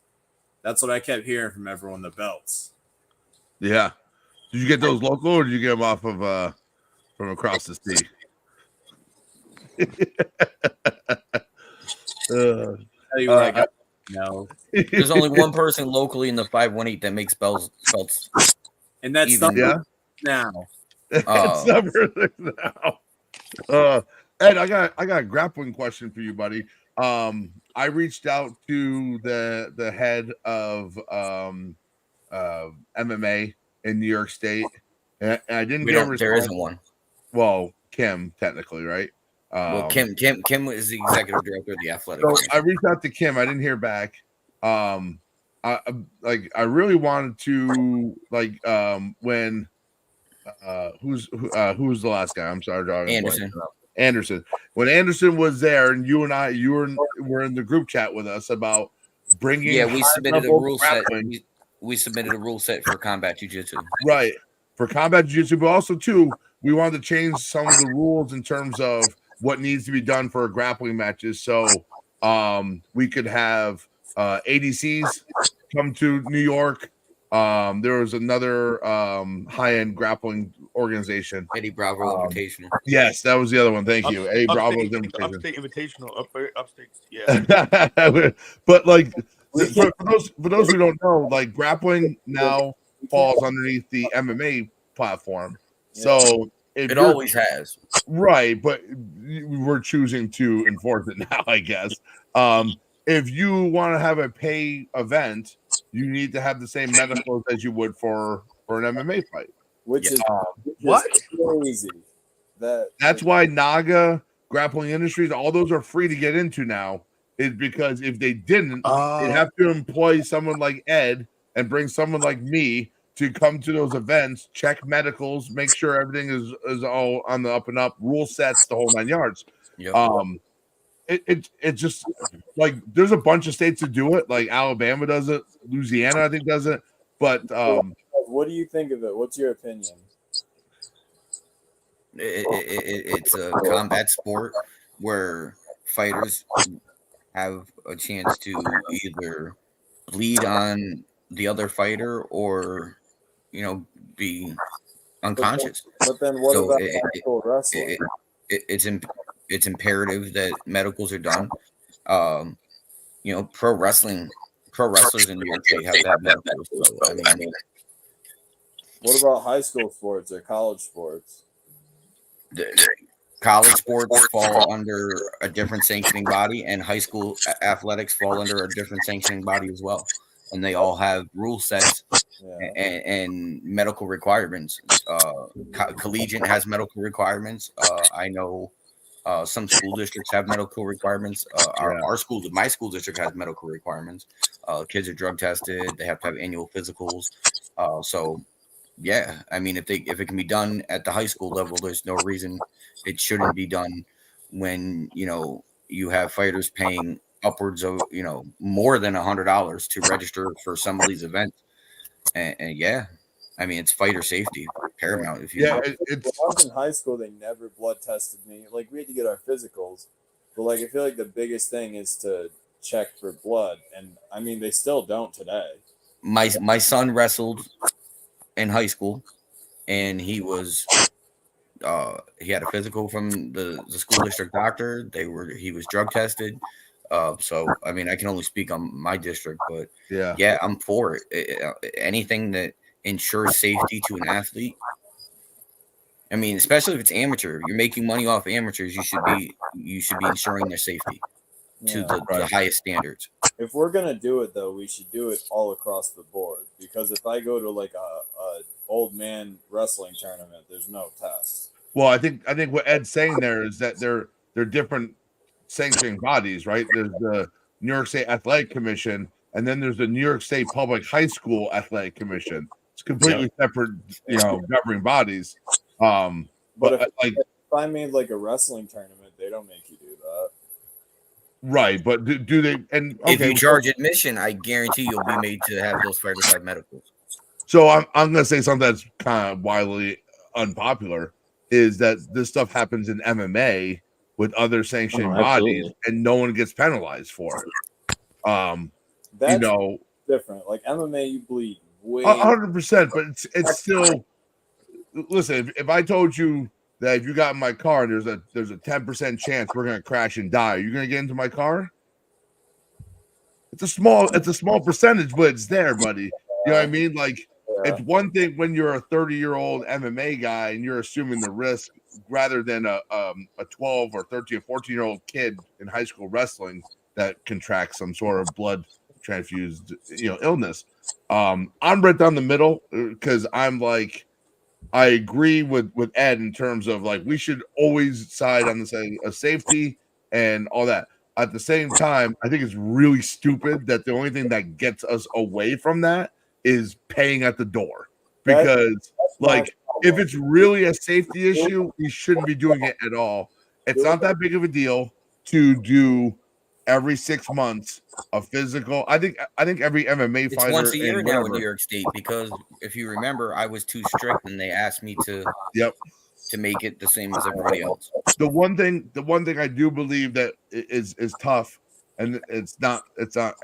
F: That's what I kept hearing from everyone. The belts.
B: Yeah. Did you get those local or did you get them off of from across the sea?
F: Tell you what, I got no,
G: There's only one person locally in the 518 that makes belts.
F: and that's
G: Even-
F: something
B: Yeah.
F: now.
B: It's never there now. Ed, I got a grappling question for you, buddy. I reached out to the head of MMA in New York State, and I didn't get a response.
G: There isn't one.
B: Well, Kim, technically, right?
G: Well, Kim is the executive director of the athletic.
B: So I reached out to Kim. I didn't hear back. I really wanted to when who's the last guy? I'm sorry, drawing a blank. Anderson. When Anderson was there, and you and I, were in the group chat with us about bringing.
G: Yeah, we submitted a rule set.
B: grappling.
G: We submitted a rule set for combat jiu-jitsu.
B: Right, for combat jiu-jitsu, but also too, we wanted to change some of the rules in terms of what needs to be done for grappling matches. So we could have ADCs come to New York. There was another high-end grappling organization.
G: Eddie Bravo Invitational.
B: Yes, that was the other one. Thank you. Eddie Bravo's invitation.
C: Upstate Invitational. Upstate. Yeah.
B: But like for those who don't know, like grappling now falls underneath the MMA platform. So
G: It always has.
B: right, but we're choosing to enforce it now, I guess. If you want to have a pay event, you need to have the same medicals as you would for an MMA fight.
E: Which is
C: What?
E: crazy.
B: That's why Naga, Grappling Industries, all those are free to get into now. Is because if they didn't, they'd have to employ someone like Ed and bring someone like me to come to those events, check medicals, make sure everything is all on the up and up, rule sets, the whole 9 yards.
G: Yep.
B: It just like there's a bunch of states that do it, like Alabama does it, Louisiana I think does it, but
E: what do you think of it? What's your opinion?
G: It's a combat sport where fighters have a chance to either bleed on the other fighter or, be unconscious.
E: But then what
G: So
E: about actual wrestling?
G: It's imperative that medicals are done. Pro wrestlers in New York State have that medicals. So, I mean,
E: What about high school sports or college sports?
G: college sports fall under a different sanctioning body, and high school athletics fall under a different sanctioning body as well. And they all have rule sets and medical requirements. Collegiate has medical requirements. I know some school districts have medical requirements. Our school, my school district, has medical requirements. Kids are drug tested. They have to have annual physicals. So, yeah, I mean, if it can be done at the high school level, there's no reason it shouldn't be done when you have fighters paying upwards of more than $100 to register for some of these events. And yeah, I mean, it's fighter safety paramount. If you
E: when I was in high school, they never blood tested me. Like, we had to get our physicals, but like, I feel like the biggest thing is to check for blood, and I mean, they still don't today.
G: My son wrestled in high school, and he had a physical from the school district doctor. He was drug tested. So I mean, I can only speak on my district, but yeah, I'm for it. Anything that ensures safety to an athlete. I mean, especially if it's amateur, you're making money off amateurs. You should be ensuring their safety to the highest standards.
E: If we're gonna do it, though, we should do it all across the board. Because if I go to like a old man wrestling tournament, there's no test.
B: Well, I think what Ed's saying there is that they're different sanctioning bodies, right? There's the New York State Athletic Commission, and then there's the New York State Public High School Athletic Commission. It's completely separate, governing bodies. But if
E: I made like a wrestling tournament, they don't make you do that.
B: Right, but do they? And
G: if you charge admission, I guarantee you'll be made to have those fighters have medicals.
B: So I'm going to say something that's kind of widely unpopular is that this stuff happens in MMA with other sanctioning bodies, and no one gets penalized for it.
E: That's different. Like MMA, you bleed way
B: 100%, but it's still. Listen, if I told you that if you got in my car and there's a 10% chance we're gonna crash and die, are you gonna get into my car? It's a small percentage, but it's there, buddy. You know what I mean? Like, it's one thing when you're a 30-year-old MMA guy and you're assuming the risk rather than a 12 or 13 or 14-year-old kid in high school wrestling that contracts some sort of blood transfused illness. I'm right down the middle because I'm like, I agree with Ed in terms of like we should always side on the side of safety and all that. At the same time, I think it's really stupid that the only thing that gets us away from that is paying at the door. Because if it's really a safety issue, we shouldn't be doing it at all. It's not that big of a deal to do every 6 months a physical. I think every MMA fighter
G: once a year now in New York State, because if you remember, I was too strict and they asked me to make it the same as everybody else.
B: The one thing I do believe that is tough, and it's not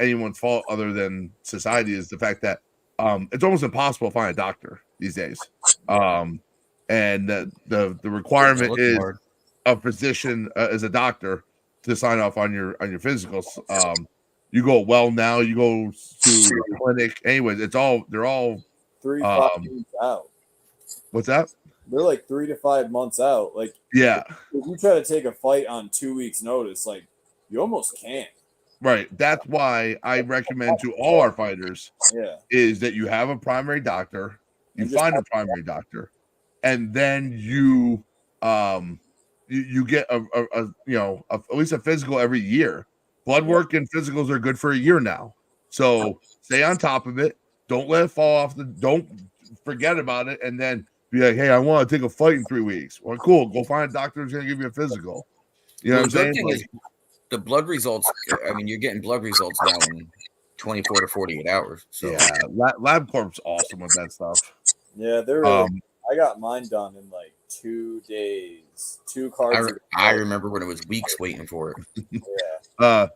B: anyone's fault other than society, is the fact that it's almost impossible to find a doctor these days. And the requirement is a physician as a doctor to sign off on your physicals. You go now, you go to the clinic. Anyways, they're all
E: 3 to 5 months out.
B: What's that?
E: They're like 3 to 5 months out. Like, if you try to take a fight on 2 weeks' notice, like you almost can't.
B: Right. That's why I recommend to all our fighters is that you have a primary doctor, you find a primary doctor, and then you get at least a physical every year. Blood work and physicals are good for a year now. So stay on top of it. Don't let it fall off. Don't forget about it. And then be like, hey, I want to take a fight in 3 weeks. Well, cool. Go find a doctor who's going to give you a physical. You know what I'm saying?
G: Is the blood results. I mean, you're getting blood results now in 24 to 48 hours. So
B: LabCorp's awesome with that stuff.
E: Yeah, they're I got mine done in like 2 days. 2 cards.
G: I remember when it was weeks waiting for
E: it.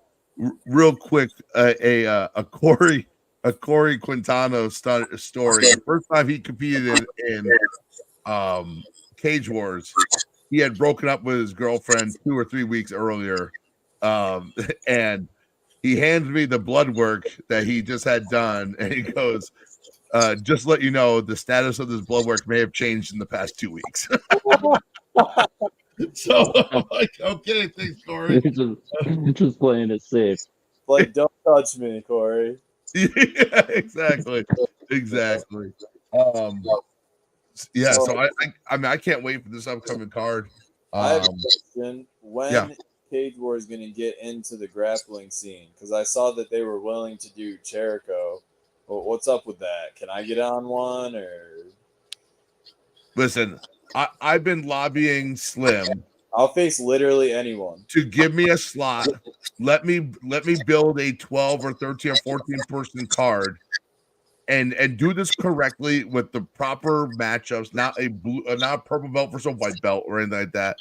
B: Real quick, a Corey Quintano story. The first time he competed in Cage Wars, he had broken up with his girlfriend 2 or 3 weeks earlier, and he hands me the blood work that he just had done, and he goes, just to let you know, the status of this blood work may have changed in the past 2 weeks. So I'm like, okay, thanks, Corey.
D: just playing it safe.
E: Like, don't touch me, Corey.
B: Yeah, exactly. Yeah, so I mean I can't wait for this upcoming card.
E: I have a question.
B: yeah.
E: When Cage War is going to get into the grappling scene? Because I saw that they were willing to do Jericho. Well, what's up with that? Can I get on one or?
B: Listen, I've been lobbying Slim
E: I'll face literally anyone.
B: to give me a slot. Let me build a 12 or 13 or 14 person card and do this correctly with the proper matchups, not a purple belt versus a white belt or anything like that.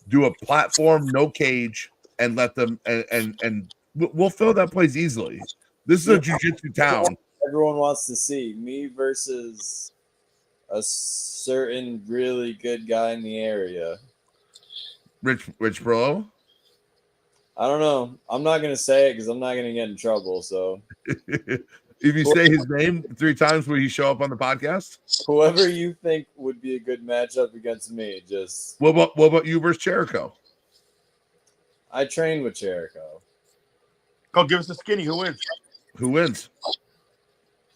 B: Do a platform, no cage, and let them and we'll fill that place easily. This is a jiu-jitsu town.
E: Everyone wants to see me versus a certain really good guy in the area.
B: Rich Bro.
E: I don't know. I'm not gonna say it because I'm not gonna get in trouble. So
B: if you say his name 3 times, will he show up on the podcast?
E: Whoever you think would be a good matchup against me, just
B: what about you versus Jericho?
E: I train with Jericho.
C: Oh, give us a skinny. Who wins?
B: Who wins?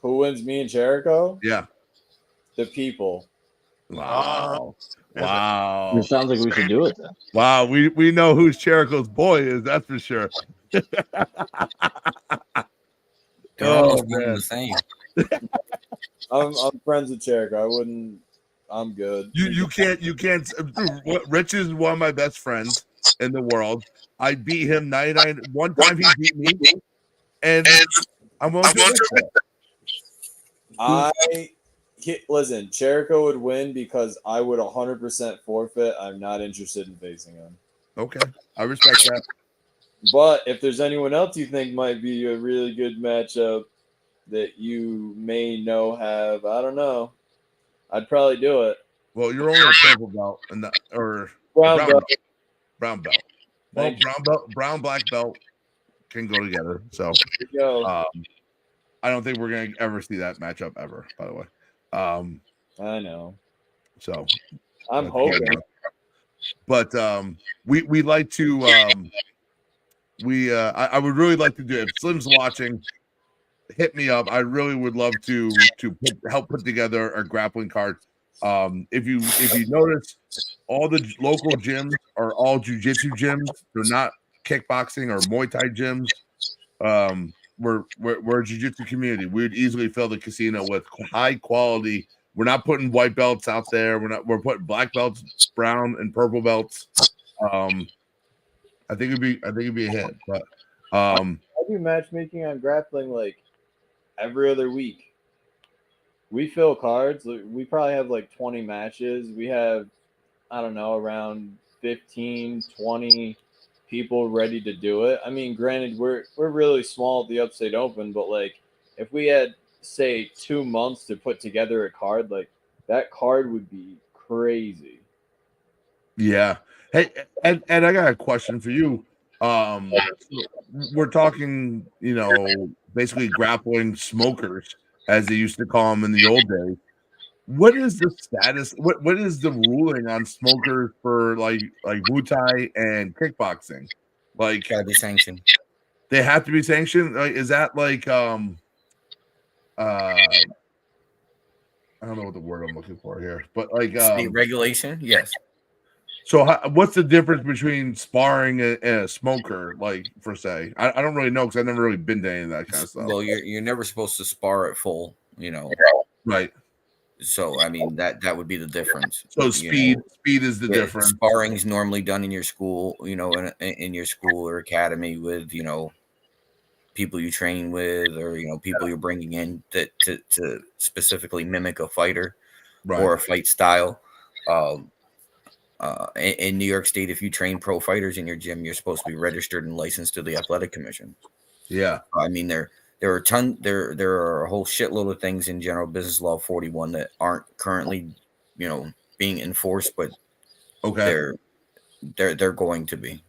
E: Who wins, me and Jericho?
B: Yeah.
E: The people.
B: Wow.
D: It sounds like we should do it then.
B: Wow, we know who Jericho's boy is, that's for sure.
G: They're almost one and the same.
E: I'm friends with Jericho. I wouldn't. I'm good.
B: You can't. Rich is one of my best friends in the world. I beat him 99. One time he beat me, and I'm willing to admit that.
E: Listen, Jericho would win because I would 100% forfeit. I'm not interested in facing him.
B: Okay, I respect that.
E: But if there's anyone else you think might be a really good matchup that you may know have, I don't know, I'd probably do it.
B: Well, you're only a purple belt or
E: brown belt.
B: Brown belt. Well, brown black belt can go together. So I don't think we're gonna ever see that matchup ever. By the way,
E: I know.
B: So
E: I'm hoping.
B: But we like to I would really like to do it. If Slim's watching, hit me up. I really would love to help put together a grappling card. If you notice, all the local gyms are all jiu-jitsu gyms. They're not kickboxing or Muay Thai gyms. We're a jiu-jitsu community. We would easily fill the casino with high quality. We're not putting white belts out there. We're putting black belts, brown and purple belts. I think it'd be a hit. But
E: I do matchmaking on grappling like every other week. We fill cards. We probably have like 20 matches. We have, I don't know, around 15, 20 people ready to do it. I mean, granted, we're really small at the Upstate Open, but like if we had, say, 2 months to put together a card, like that card would be crazy.
B: Yeah. Hey, and I got a question for you. We're talking, basically grappling smokers, as they used to call them in the old days. What is the status? What is the ruling on smokers for like Muay Thai and kickboxing? Like,
G: gotta be sanctioned.
B: They have to be sanctioned. Like, is that like I don't know what the word I'm looking for here, but like
G: state regulation? Yes.
B: So what's the difference between sparring and a smoker, like, per se? I don't really know because I've never really been to any of that kind of stuff.
G: Well, you're never supposed to spar at full,
B: Right.
G: So I mean that would be the difference.
B: So speed is the difference.
G: Sparring is normally done in your school, in your school or academy with people you train with, or people you're bringing in to specifically mimic a fighter or a fight style. In New York State, if you train pro fighters in your gym, you're supposed to be registered and licensed to the athletic commission.
B: Yeah,
G: I mean there are a whole shitload of things in General Business Law 41 that aren't currently being enforced, but they're going to be.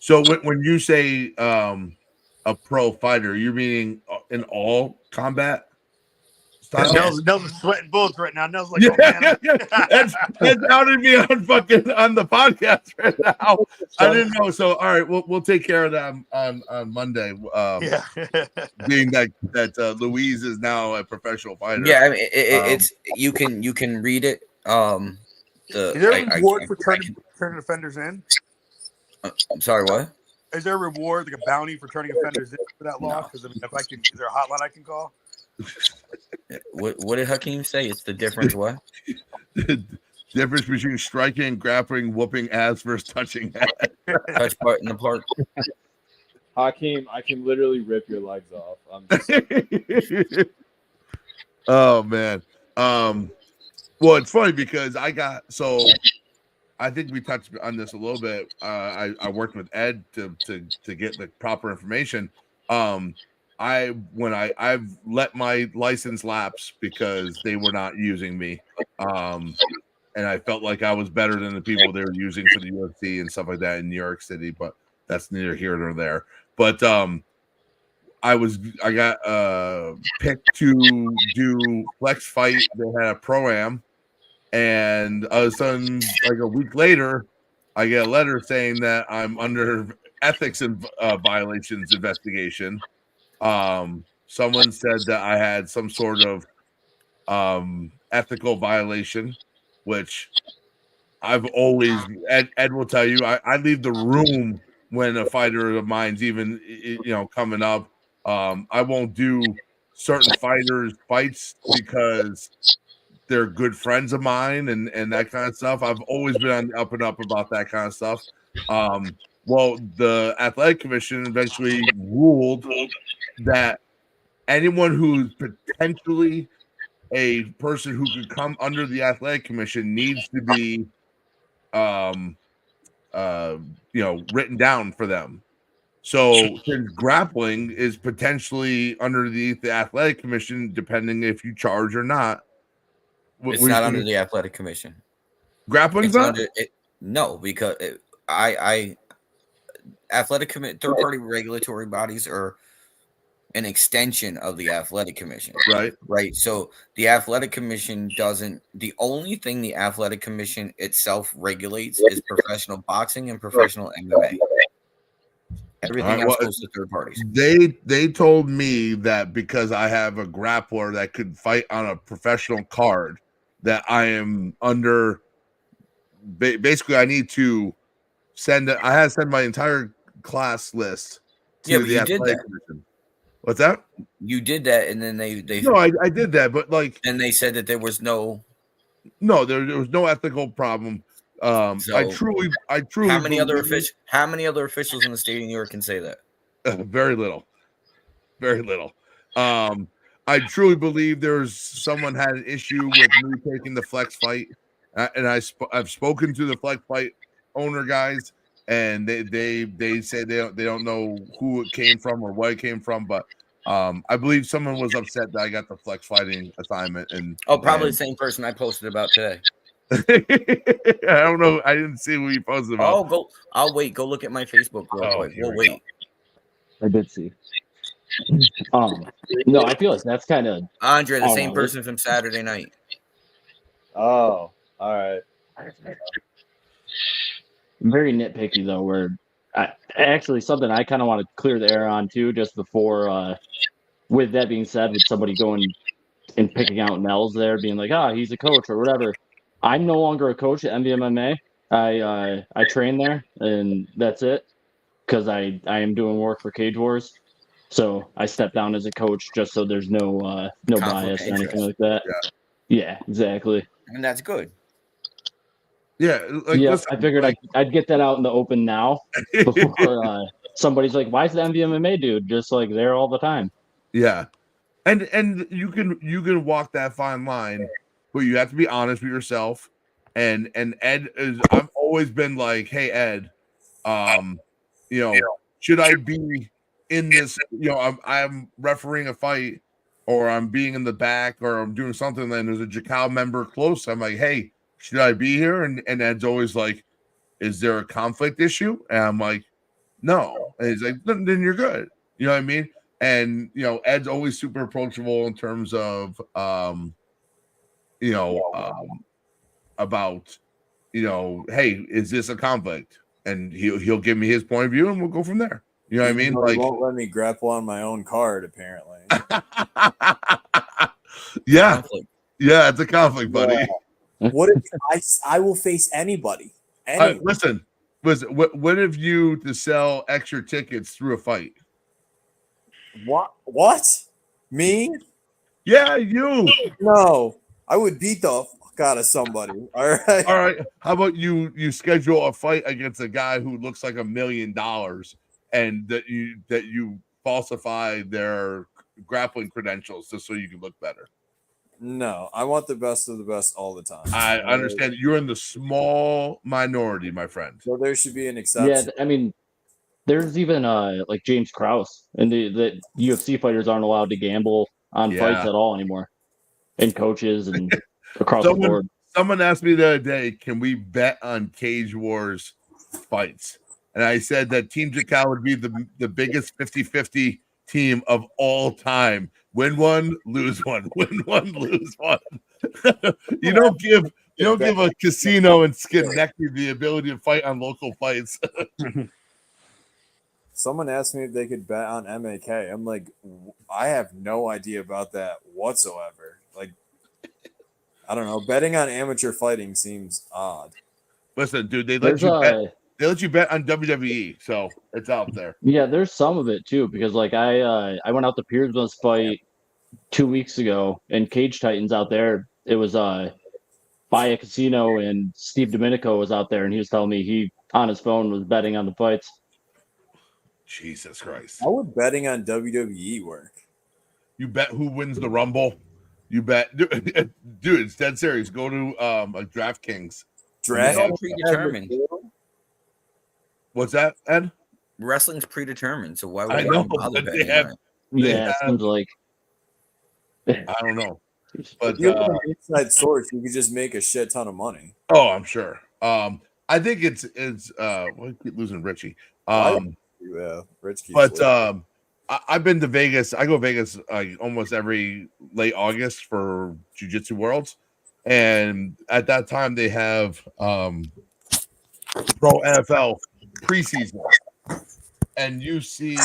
B: So when you say a pro fighter, you're meaning in all combat
C: Nels is sweating bullets right now. Nels like,
B: Yeah,
C: oh, man.
B: that's outed me on the podcast right now. I didn't know. So all right, we'll take care of that on Monday.
C: Yeah.
B: Being that Louise is now a professional fighter.
G: Yeah, I mean, it's you can read it.
C: Is there a reward for turning offenders in?
G: I'm sorry, what?
C: Is there a reward, like a bounty for turning offenders in for that law? Because I mean, is there a hotline I can call?
G: What did Hakeem say? It's the difference. What?
B: The difference between striking, grappling, whooping ass versus touching ass.
G: Touch part in the park.
H: Hakeem, I can literally rip your legs off.
B: Oh man. Well, it's funny because I think we touched on this a little bit. I worked with Ed to get the proper information. I've let my license lapse because they were not using me. And I felt like I was better than the people they were using for the UFC and stuff like that in New York City, but that's neither here nor there. But I got picked to do Flex Fight. They had a pro-am, and all of a sudden, like a week later, I get a letter saying that I'm under ethics and violations investigation. Someone said that I had some sort of ethical violation, which I've always Ed will tell you. I leave the room when a fighter of mine's even coming up. I won't do certain fighters fights because they're good friends of mine and that kind of stuff. I've always been on the up and up about that kind of stuff. Well, the Athletic Commission eventually ruled that anyone who's potentially a person who could come under the Athletic Commission needs to be written down for them. So since grappling is potentially underneath the Athletic Commission, depending if you charge or not.
G: It's not under the Athletic Commission.
B: Grappling's not?
G: No, because Athletic Commission, third-party regulatory bodies are an extension of the Athletic Commission. Right. So the Athletic Commission doesn't. The only thing the Athletic Commission itself regulates is professional boxing and professional MMA. Everything else goes to third parties.
B: They told me that because I have a grappler that could fight on a professional card, that I am under. Basically, I need to send. I had to send my entire class list to the Athletic Commission. What's that?
G: You did that, and then they
B: no, I did that, but
G: and they said that there was there
B: was no ethical problem. I truly
G: how many other officials in the state of New York can say that?
B: Very little. I truly believe someone had an issue with me taking the Flex Fight, and I've spoken to the Flex Fight owner guys, and they say they don't know who it came from or what it came from, but I believe someone was upset that I got the Flex Fighting assignment.
G: Probably the same person I posted about today.
B: I don't know. I didn't see what you posted about.
G: I'll wait. Go look at my Facebook real quick. We'll wait.
D: I did see. No, I feel like that's kind of
G: Andre, the same person from Saturday night.
H: Oh, all right.
D: I'm very nitpicky though. Where actually something I kind of want to clear the air on too, just before. With that being said, with somebody going and picking out Nels there, being like, he's a coach or whatever. I'm no longer a coach at MVMMA. I train there, and that's it, because I am doing work for Cage Wars. So I stepped down as a coach just so there's no bias or anything like that. Yeah, exactly.
G: And that's good.
B: Yeah,
D: I figured I'd get that out in the open now before somebody's like, "Why is the MVMMA dude just like there all the time?"
B: Yeah, and you can walk that fine line. But you have to be honest with yourself, and Ed is. I've always been like, hey Ed, should I be in this? I'm refereeing a fight, or I'm being in the back, or I'm doing something. And there's a Jacal member close. I'm like, hey, should I be here? And Ed's always like, is there a conflict issue? And I'm like, no. And he's like, then you're good. You know what I mean? And Ed's always super approachable in terms of about hey, is this a conflict? And he'll give me his point of view, and we'll go from there. You know what I mean?
E: He won't let me grapple on my own card, apparently.
B: Yeah, it's a conflict, buddy.
E: Yeah. What if I will face anybody?
B: Listen, what if you to sell extra tickets through a fight?
E: What? Me?
B: Yeah, you.
E: No, I would beat the fuck out of somebody. All right.
B: How about you schedule a fight against a guy who looks like $1 million, and that you falsify their grappling credentials just so you can look better?
E: No, I want the best of the best all the time.
B: I understand you're in the small minority, my friend.
E: So there should be an exception.
D: Yeah, I mean, there's even like James Krause, and the UFC fighters aren't allowed to gamble on fights at all anymore, and coaches and across the board.
B: Someone asked me the other day, can we bet on Cage Wars fights? And I said that Team Jakal would be the biggest 50-50 team of all time. Win one, lose one. Win one, lose one. You don't give a casino in Schenectady the ability to fight on local fights.
E: Someone asked me if they could bet on MAK. I'm like, I have no idea about that whatsoever. Like, I don't know. Betting on amateur fighting seems odd.
B: Listen, dude, they let you bet on WWE, so it's out there.
D: Yeah, there's some of it too, because like I went out to Piersman's fight 2 weeks ago, and Cage Titans out there. It was by a casino, and Steve Domenico was out there, and he was telling me he on his phone was betting on the fights.
B: Jesus Christ!
E: How would betting on WWE work?
B: You bet who wins the Rumble. You bet, dude. It's dead serious. Go to like DraftKings.
G: Predetermined.
B: What's that, Ed?
G: Wrestling's predetermined, so why would
B: I know,
G: bother
B: but
G: betting on it?
D: Yeah, it seems like
B: I don't know. But
E: if you have an inside source, you could just make a shit ton of money.
B: Oh, I'm sure. I think it's we keep losing Richie.
E: Yeah, Rich keeps
B: but I've been to Vegas. I go to Vegas almost every late August for Jiu-Jitsu Worlds, and at that time they have pro NFL preseason, and you see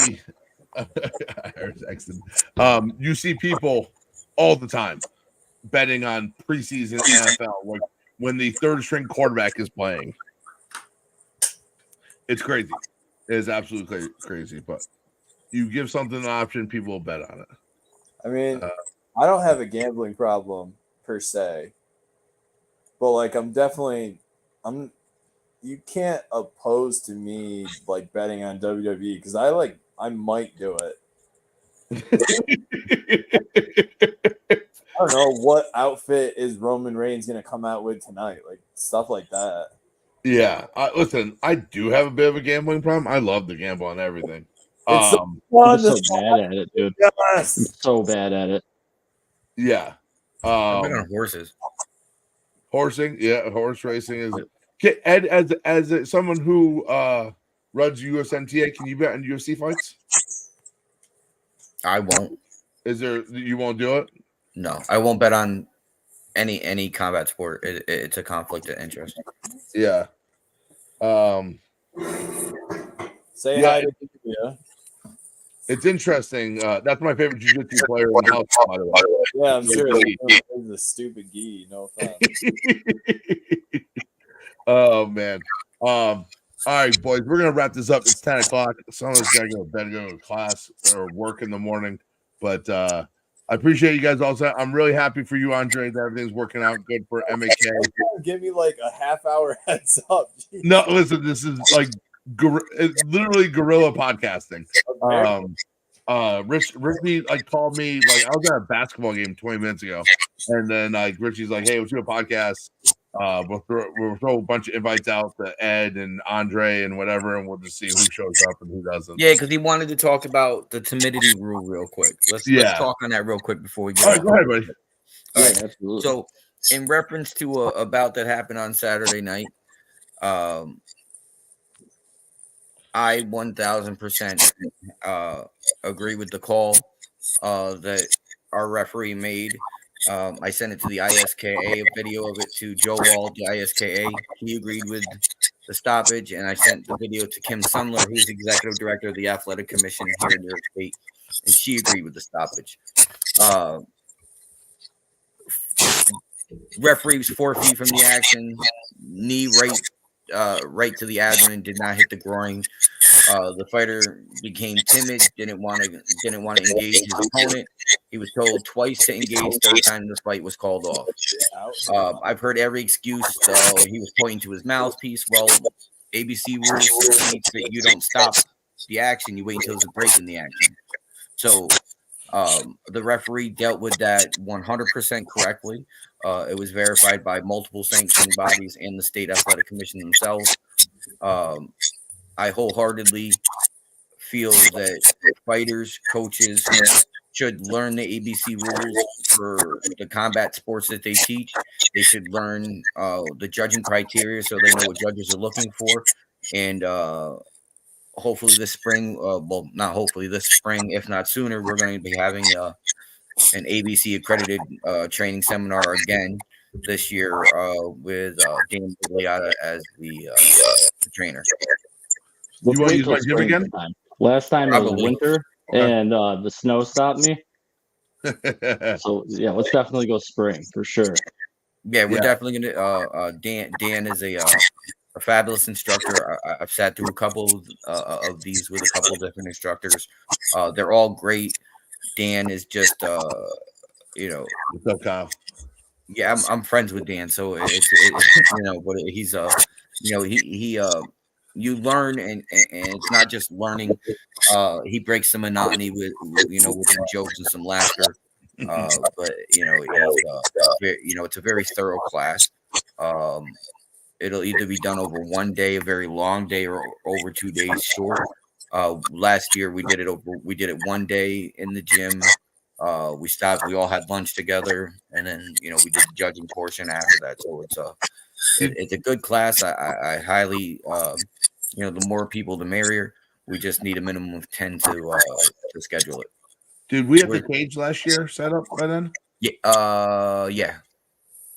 B: you see people all the time betting on preseason NFL, like when the third string quarterback is playing. It's crazy. It is absolutely crazy, but you give something an option, people will bet on it.
E: I mean, I don't have a gambling problem per se, but like you can't oppose to me like betting on WWE because I might do it. I don't know what outfit is Roman Reigns going to come out with tonight, like stuff like that.
B: Yeah, listen, I do have a bit of a gambling problem. I love to gamble on everything.
D: I'm so bad at it, dude.
E: Yes.
D: I'm so bad at it.
B: Yeah.
G: I bet on horses.
B: Horsing, yeah, horse racing is. Ed, as someone who runs USMTA, can you bet on UFC fights?
G: I won't.
B: You won't do it?
G: No, I won't bet on any combat sport. It's a conflict of interest.
B: Yeah.
E: Say hi to Julia.
B: It's interesting. That's my favorite jiu-jitsu player in the house, by the way.
E: Yeah, I'm sure it's a stupid gi. No offense.
B: Oh man. All right, boys, we're gonna wrap this up. It's 10 o'clock. Some of us gotta go to bed, go to class or work in the morning. But I appreciate you guys also. I'm really happy for you, Andre, that everything's working out good for MAK.
E: Give me like a half-hour heads up. Jeez.
B: No, listen, this is like it's literally guerrilla podcasting. Richie like called me, like I was at a basketball game 20 minutes ago, and then like Richie's like, "Hey, let's do a podcast. We'll throw a bunch of invites out to Ed and Andre and whatever, and we'll just see who shows up and who doesn't."
G: Yeah, because he wanted to talk about the timidity rule real quick. Let's talk on that real quick before we go.
B: All right, go ahead, buddy.
G: All right, absolutely. So, in reference to a bout that happened on Saturday night, I 1000% agree with the call that our referee made. I sent it to the ISKA, a video of it to Joe Wall, the ISKA. He agreed with the stoppage, and I sent the video to Kim Sumler, who's the executive director of the Athletic Commission here in New York State, and she agreed with the stoppage. Referee was 4 feet from the action, knee right to the abdomen, did not hit the groin. The fighter became timid, didn't want to engage his opponent. He was told twice to engage. Third time the fight was called off. I've heard every excuse. He was pointing to his mouthpiece. Well, ABC rules states that you don't stop the action; you wait until there's a break in the action. So the referee dealt with that 100% correctly. It was verified by multiple sanctioning bodies and the state athletic commission themselves. I wholeheartedly feel that fighters, coaches should learn the ABC rules for the combat sports that they teach. They should learn the judging criteria so they know what judges are looking for. And hopefully this spring, well, not hopefully this spring, if not sooner, we're going to be having an ABC accredited training seminar again this year with Dan Leotta as the trainer.
B: You want to use my gym again?
D: Last time it was
G: Probably.
D: winter, and the snow stopped me. So yeah, let's definitely go spring for sure.
G: Yeah, we're definitely gonna. Dan is a fabulous instructor. I've sat through a couple of these with a couple of different instructors. They're all great. Dan is just,
B: What's up, Kyle?
G: Yeah, I'm friends with Dan, so it's but he's he you learn and it's not just learning. He breaks the monotony with some jokes and some laughter. But it's a very thorough class. It'll either be done over one day, a very long day, or over 2 days short. Last year we did it 1 day in the gym. We stopped. We all had lunch together, and then we did the judging portion after that. So it's a good class. I highly the more people the merrier. We just need a minimum of 10 to schedule it.
B: Did we have the cage last year set up by then?
G: Yeah. Yeah.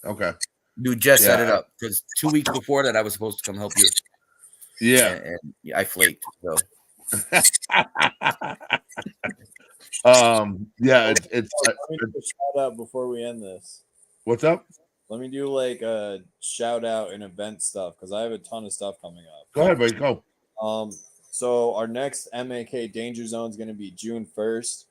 B: Okay.
G: You just set it up because 2 weeks before that I was supposed to come help you.
B: Yeah.
G: And I flaked. So.
B: It's
E: let me do a shout out before we end this.
B: What's up?
E: Let me do like a shout out and event stuff because I have a ton of stuff coming up.
B: Go ahead, buddy. Go.
E: So our next MAK Danger Zone is going to be June 1st.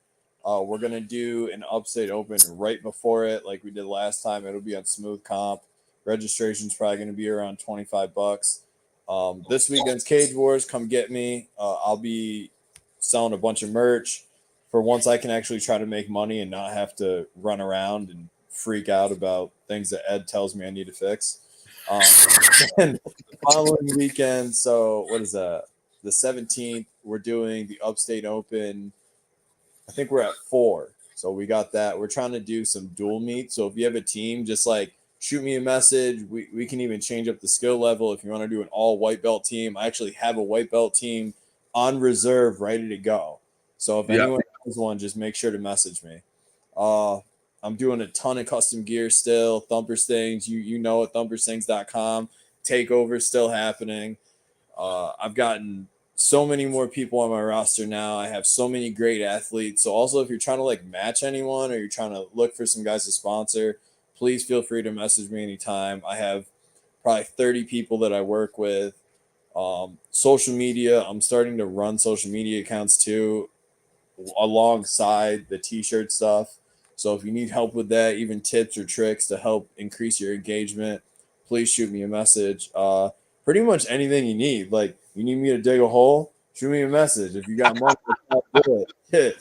E: We're going to do an Upstate Open right before it, like we did last time. It'll be on Smooth Comp. Registration's probably going to be around $25. This weekend's Cage Wars. Come get me. I'll be selling a bunch of merch for once I can actually try to make money and not have to run around and freak out about things that Ed tells me I need to fix. And the following weekend, so what is that? The 17th, we're doing the Upstate Open. I think we're at 4. So we got that. We're trying to do some dual meet. So if you have a team, just like shoot me a message. We can even change up the skill level if you want to do an all white belt team. I actually have a white belt team on reserve ready to go. So if anyone has one, just make sure to message me. I'm doing a ton of custom gear still. Thumper's Things, you know it, thumpersthings.com. Takeover still happening. I've gotten so many more people on my roster now. I have so many great athletes. So also if you're trying to like match anyone or you're trying to look for some guys to sponsor, please feel free to message me anytime. I have probably 30 people that I work with. Social media, I'm starting to run social media accounts too, alongside the t-shirt stuff. So if you need help with that, even tips or tricks to help increase your engagement, please shoot me a message. Pretty much anything you need. Like you need me to dig a hole, shoot me a message. If you got money, I'll do it.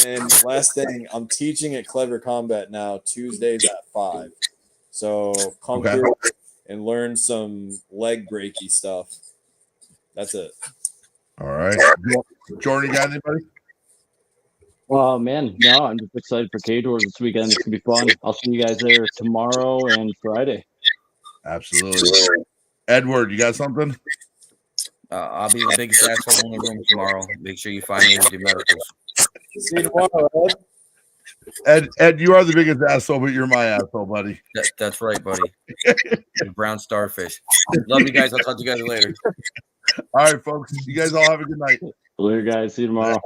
E: And last thing, I'm teaching at Clever Combat now Tuesdays at 5. So come through and learn some leg breaky stuff. That's it.
B: All right. Jordan, you got anybody?
D: Oh man, no, I'm just excited for Cage Wars this weekend. It's gonna be fun. I'll see you guys there tomorrow and Friday.
B: Absolutely. Edward, you got something?
G: I'll be the biggest asshole in the room tomorrow. Make sure you find me with your medicals.
H: See you tomorrow,
B: Ed, you are the biggest asshole, but you're my asshole, buddy.
G: That's right, buddy. The brown starfish. Love you guys. I'll talk to you guys later.
B: All right, folks. You guys all have a good night.
D: Later, guys. See you tomorrow.